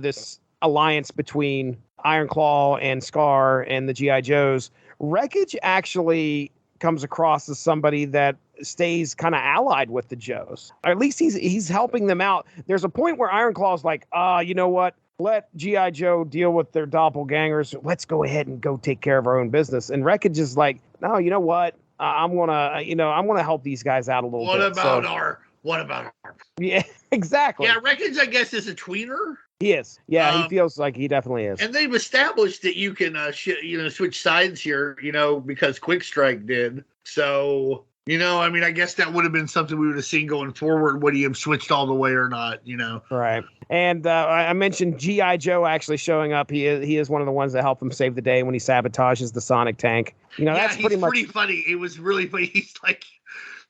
This alliance between Iron Claw and Scar and the GI Joes. Wreckage actually comes across as somebody that stays kind of allied with the Joes. Or at least he's helping them out. There's a point where Iron Claw's like, you know what? Let G.I. Joe deal with their doppelgangers. Let's go ahead and go take care of our own business. And Wreckage is like, no, you know what? I'm gonna help these guys out a little bit. What about our? Yeah, exactly. Yeah, Wreckage, I guess, is a tweener. He is. Yeah, he feels like he definitely is. And they've established that you can, switch sides here, because Quick Strike did. So, I guess that would have been something we would have seen going forward. Would he have switched all the way or not? Right. And I mentioned G.I. Joe actually showing up. He is one of the ones that help him save the day when he sabotages the Sonic tank. That's pretty funny. It was really funny. He's like,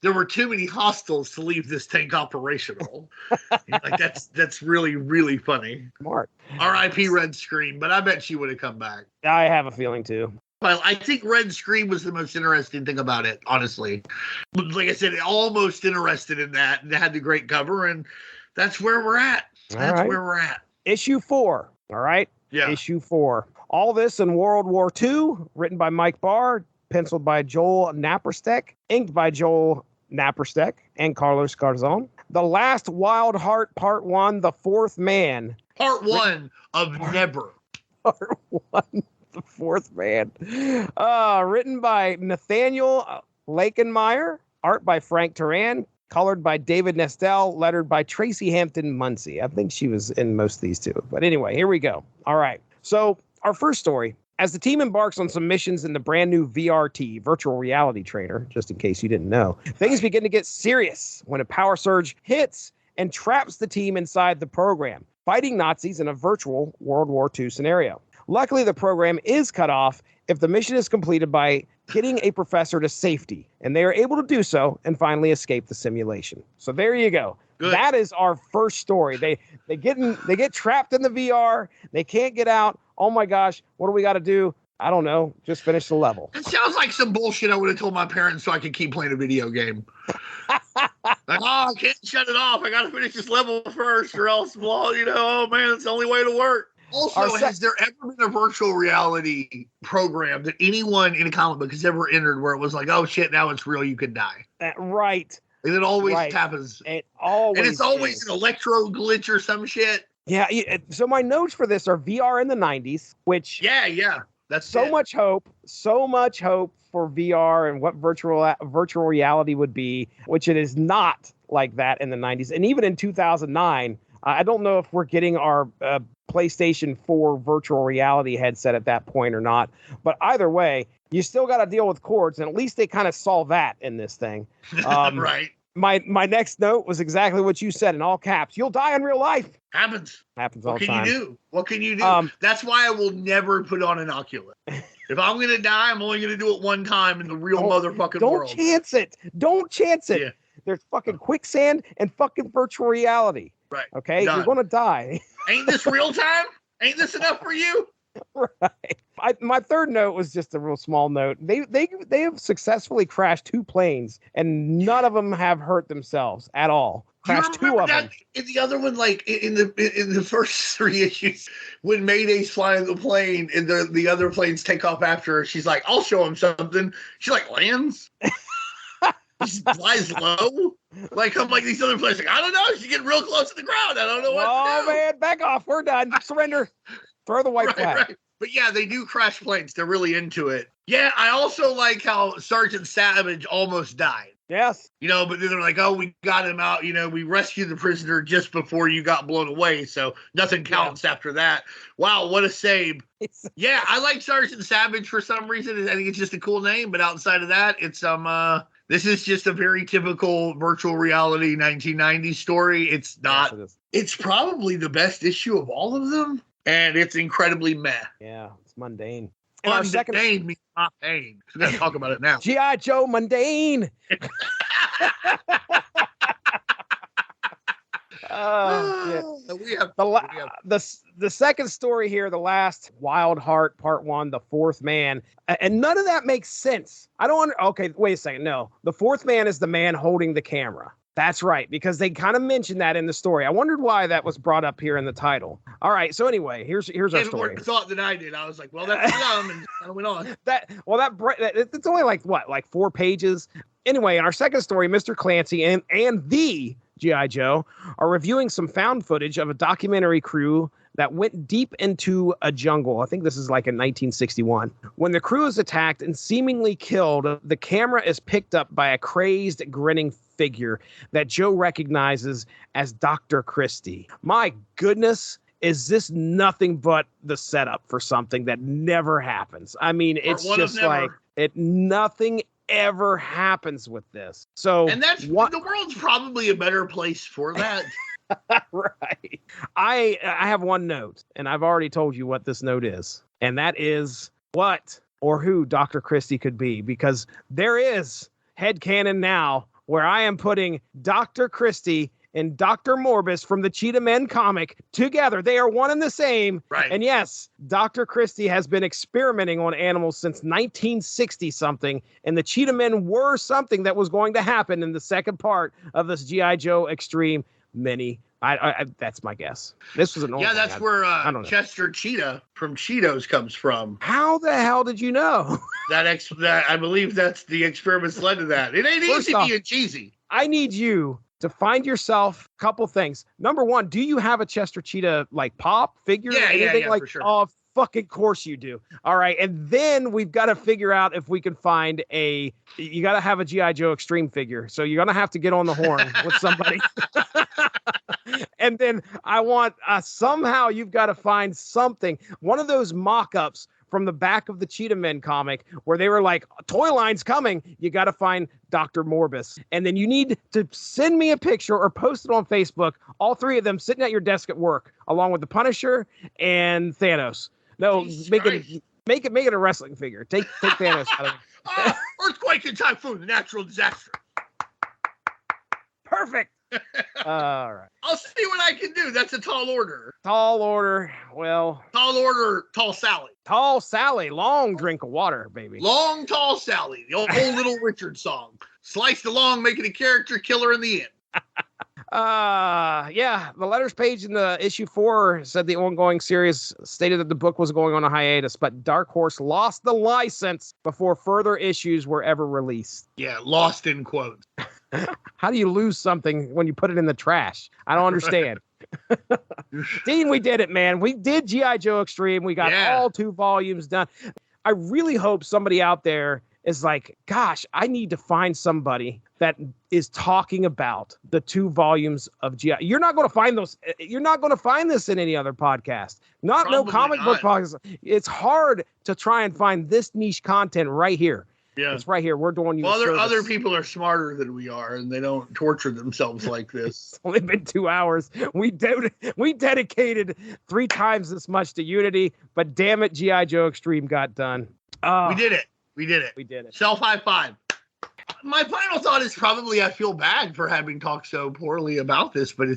there were too many hostiles to leave this tank operational. Like that's really, really funny. Smart. R.I.P. Red Scream, but I bet she would have come back. I have a feeling too. Well, I think Red Scream was the most interesting thing about it, honestly. Like I said, almost interested in that, and they had the great cover, and that's where we're at. That's where we're at. Issue 4. All right. Yeah. Issue 4. All this in World War II, written by Mike Barr, penciled by Joel Naperstek, inked by Joel Naperstek and Carlos Garzon. The Last Wild Heart, Part 1, The Fourth Man. Part 1 of Never. Part 1, The Fourth Man. Written by Nathaniel Lakenmeyer, art by Frank Turan, colored by David Nestel, lettered by Tracy Hampton Muncie. I think she was in most of these too. But anyway, here we go. All right. So our first story. As the team embarks on some missions in the brand new VRT, virtual reality trainer, just in case you didn't know, things begin to get serious when a power surge hits and traps the team inside the program, fighting Nazis in a virtual World War II scenario. Luckily, the program is cut off if the mission is completed by getting a professor to safety, and they are able to do so and finally escape the simulation. So there you go. Good. That is our first story. They get trapped in the VR. They can't get out. Oh my gosh, what do we got to do? I don't know. Just finish the level. It sounds like some bullshit I would have told my parents so I could keep playing a video game. I can't shut it off. I got to finish this level first or else, oh man, it's the only way to work. Also, has there ever been a virtual reality program that anyone in a comic book has ever entered where it was like, oh shit, now it's real, you could die? Right. And it always happens. It always and it's always an electro glitch or some shit. Yeah. So my notes for this are VR in the 90s, which that's so much hope for VR and what virtual reality would be, which it is not like that in the 90s. And even in 2009, I don't know if we're getting our PlayStation 4 virtual reality headset at that point or not. But either way, you still got to deal with cords, and at least they kind of saw that in this thing. Right. My next note was exactly what you said in all caps. You'll die in real life. Happens all the time. What can you do? That's why I will never put on an Oculus. If I'm going to die, I'm only going to do it one time in the real motherfucking world. Don't chance it. Yeah. There's fucking quicksand and fucking virtual reality. Right. Okay? Done. You're going to die. Ain't this real time? Ain't this enough for you? Right. My third note was just a real small note. They have successfully crashed 2 planes, and none of them have hurt themselves at all. Crashed 2 of them. In the other one, like in the first 3 issues, when Mayday's flying the plane and the other planes take off after her, she's like, "I'll show him something." She like lands. She flies low. Like I'm like these other planes. Like I don't know. She's getting real close to the ground. I don't know what to do. Oh man, back off. We're done. Surrender. Throw the white flag. Right. But yeah, they do crash planes. They're really into it. Yeah, I also like how Sergeant Savage almost died. Yes. But then they're like, oh, we got him out. We rescued the prisoner just before you got blown away. So nothing counts after that. Wow, what a save. Yeah, I like Sergeant Savage for some reason. I think it's just a cool name. But outside of that, it's this is just a very typical virtual reality 1990s story. It's not. Yes, it's probably the best issue of all of them. And it's incredibly meh. Yeah, it's mundane. And our second means not pain. We're going to talk about it now. G.I. Joe Mundane. We have the second story here, the last Wild Heart Part 1, the fourth man, and none of that makes sense. Okay, wait a second. No, the fourth man is the man holding the camera. That's right, because they kind of mentioned that in the story. I wondered why that was brought up here in the title. All right, so anyway, here's our story. More thought than I did. I was like, well, that's dumb, and kind of went on. It's only like 4 pages. Anyway, in our second story, Mr. Clancy and the G.I. Joe are reviewing some found footage of a documentary crew that went deep into a jungle. I think this is like in 1961. When the crew is attacked and seemingly killed, the camera is picked up by a crazed, grinning figure that Joe recognizes as Dr. Christie. My goodness, is this nothing but the setup for something that never happens? I mean, it's just like nothing ever happens with this. So, and that's the world's probably a better place for that. Right. I have one note, and I've already told you what this note is, and that is what or who Dr. Christie could be, because there is headcanon now where I am putting Dr. Christie and Dr. Morbus from the Cheetah Men comic together. They are one and the same. Right. And yes, Dr. Christie has been experimenting on animals since 1960 something, and the Cheetah Men were something that was going to happen in the second part of this G.I. Joe Extreme mini. I that's my guess. This was an old that's where Chester Cheetah from Cheetos comes from. How the hell did you know? that I believe that's the experiments led to that. It ain't easy being cheesy. I need you to find yourself a couple things. Number one, do you have a Chester Cheetah like pop figure? Yeah, like, for sure. Oh, fucking course you do. All right. And then we've got to figure out if we can find you got to have a G.I. Joe Extreme figure. So you're going to have to get on the horn with somebody. And then I want somehow you've got to find something, one of those mock-ups from the back of the Cheetah Men comic where they were like, toy line's coming. You got to find Dr. Morbus. And then you need to send me a picture or post it on Facebook, all three of them sitting at your desk at work, along with the Punisher and Thanos. No, make it a wrestling figure. Take Thanos out of it. Earthquake and typhoon, the natural disaster. Perfect. All right. I'll see what I can do. That's a tall order. Tall order. Well. Tall order, tall Sally. Tall Sally. Long drink of water, baby. Long, tall Sally. The old Little Richard song. Sliced along, making a character killer in the end. The letters page in the issue 4 said the ongoing series stated that the book was going on a hiatus, but Dark Horse lost the license before further issues were ever released. Yeah, lost in quotes. How do you lose something when you put it in the trash? I don't understand. Dean, we did it, man. We did G.I. Joe Extreme. We got all 2 volumes done. I really hope somebody out there is like, gosh, I need to find somebody that is talking about the 2 volumes of G.I. You're not going to find those. You're not going to find this in any other podcast. No comic book podcast. It's hard to try and find this niche content right here. Yeah. It's right here. We're doing you. Well, other people are smarter than we are, and they don't torture themselves like this. It's only been 2 hours. We dedicated 3 times this much to Unity, but damn it, G.I. Joe Extreme got done. We did it. We did it. Self high five. My final thought is probably I feel bad for having talked so poorly about this, but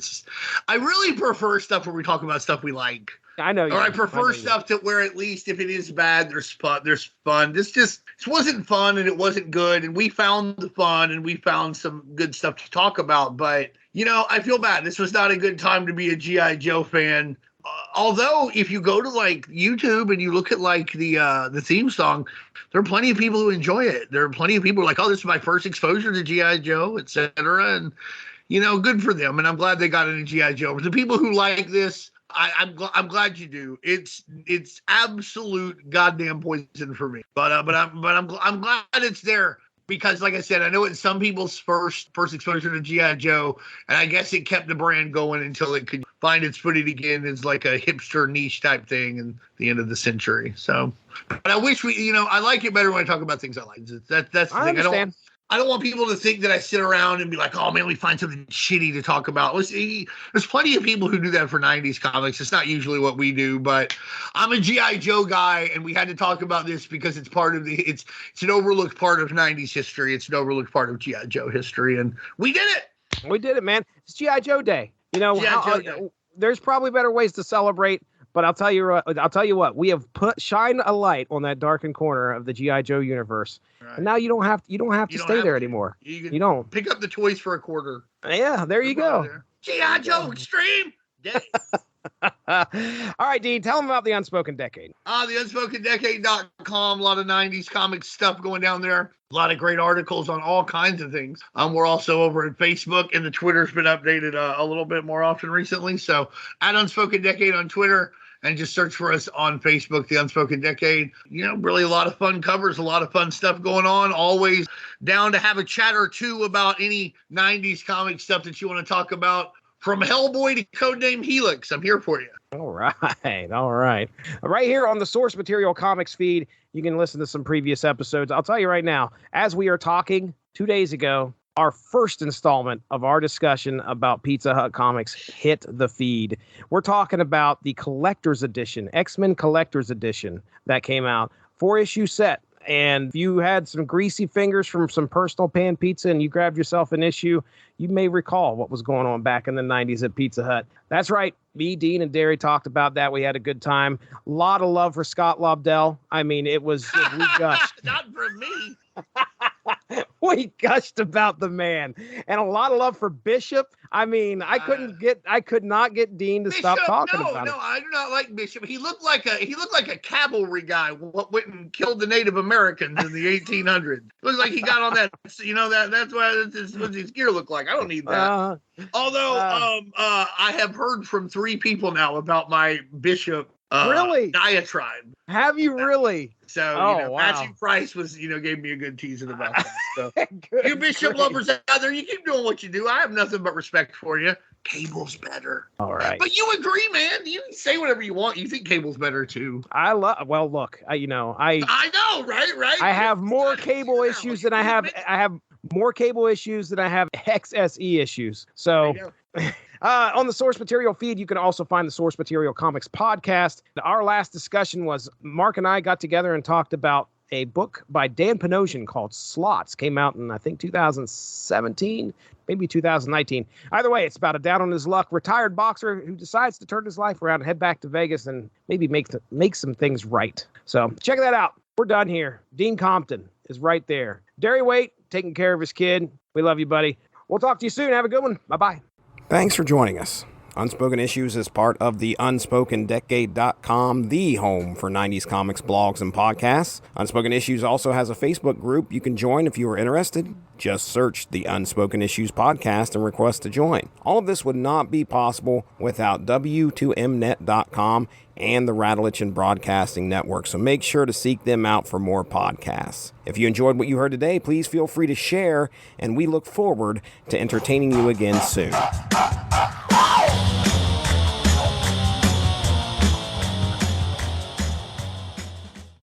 I really prefer stuff where we talk about stuff we like. I know. I prefer stuff that where at least if it is bad, there's fun. This wasn't fun and it wasn't good, and we found the fun and we found some good stuff to talk about. But I feel bad. This was not a good time to be a G.I. Joe fan. Although if you go to like YouTube and you look at like the theme song, there are plenty of people who enjoy it. There are plenty of people who are like, oh, this is my first exposure to G.I. Joe, etc. And good for them. And I'm glad they got into G.I. Joe. For the people who like this, I'm glad you do. It's absolute goddamn poison for me. But I'm glad it's there. because, like I said, I know it's some people's first exposure to G.I. Joe, and I guess it kept the brand going until it could find its footing again as like a hipster niche type thing in the end of the century. So, but I wish I like it better when I talk about things I like. That's the thing. Understand. I don't want people to think that I sit around and be like, oh man, we find something shitty to talk about. There's plenty of people who do that for 90s comics. It's not usually what we do, but I'm a G.I. Joe guy, and we had to talk about this because it's part of it's an overlooked part of 90s history. It's an overlooked part of G.I. Joe history, and we did it. We did it, man. It's G.I. Joe Day. G.I. Joe Day. There's probably better ways to celebrate. But I'll tell you what, we have shine a light on that darkened corner of the G.I. Joe universe. Right. And now you don't have to stay there anymore. You don't pick up the toys for a quarter. Yeah, there you go. G.I. Joe Extreme Day. All right, Dean, tell them about the Unspoken Decade. The UnspokenDecade.com, a lot of 90s comics stuff going down there. A lot of great articles on all kinds of things. We're also over at Facebook, and the Twitter's been updated a little bit more often recently. So at Unspoken Decade on Twitter, and just search for us on Facebook, The Unspoken Decade. Really a lot of fun covers, a lot of fun stuff going on. Always down to have a chat or two about any 90s comic stuff that you want to talk about. From Hellboy to Codename Helix, I'm here for you. All right. Right here on the Source Material Comics feed, you can listen to some previous episodes. I'll tell you right now, as we are talking 2 days ago, our first installment of our discussion about Pizza Hut comics hit the feed. We're talking about the Collector's Edition, X-Men Collector's Edition that came out, 4-issue set. And if you had some greasy fingers from some personal pan pizza and you grabbed yourself an issue, you may recall what was going on back in the 90s at Pizza Hut. That's right. Me, Dean, and Darry talked about that. We had a good time. A lot of love for Scott Lobdell. I mean, we gushed. Not for me. We gushed about the man, and a lot of love for Bishop. I mean, I could not get Dean to stop talking about it. No, I do not like Bishop. He looked like a cavalry guy what went and killed the Native Americans in the 1800s. Looks like he got on that. That's what his gear looked like. I don't need that. Although I have heard from 3 people now about my Bishop really diatribe. Have you really? So wow. Matthew Price was gave me a good teasing about that. So you Bishop lovers out there, you keep doing what you do. I have nothing but respect for you. Cable's better. All right. But you agree, man. You can say whatever you want. You think Cable's better too. Well, look, I know, right? I have more cable issues than I have more cable issues than I have XSE issues. So on the Source Material feed, you can also find the Source Material Comics podcast. Our last discussion was Mark and I got together and talked about a book by Dan Panosian called Slots. Came out in, I think, 2017, maybe 2019. Either way, it's about a down on his luck retired boxer who decides to turn his life around and head back to Vegas and maybe make some things right. So check that out. We're done here. Dean Compton is right there. Darry Waite taking care of his kid. We love you, buddy. We'll talk to you soon. Have a good one. Bye-bye. Thanks for joining us. Unspoken Issues is part of the UnspokenDecade.com, the home for 90s comics, blogs, and podcasts. Unspoken Issues also has a Facebook group you can join if you are interested. Just search the Unspoken Issues podcast and request to join. All of this would not be possible without W2Mnet.com and the Rattlich and Broadcasting Network, so make sure to seek them out for more podcasts. If you enjoyed what you heard today, please feel free to share, and we look forward to entertaining you again soon.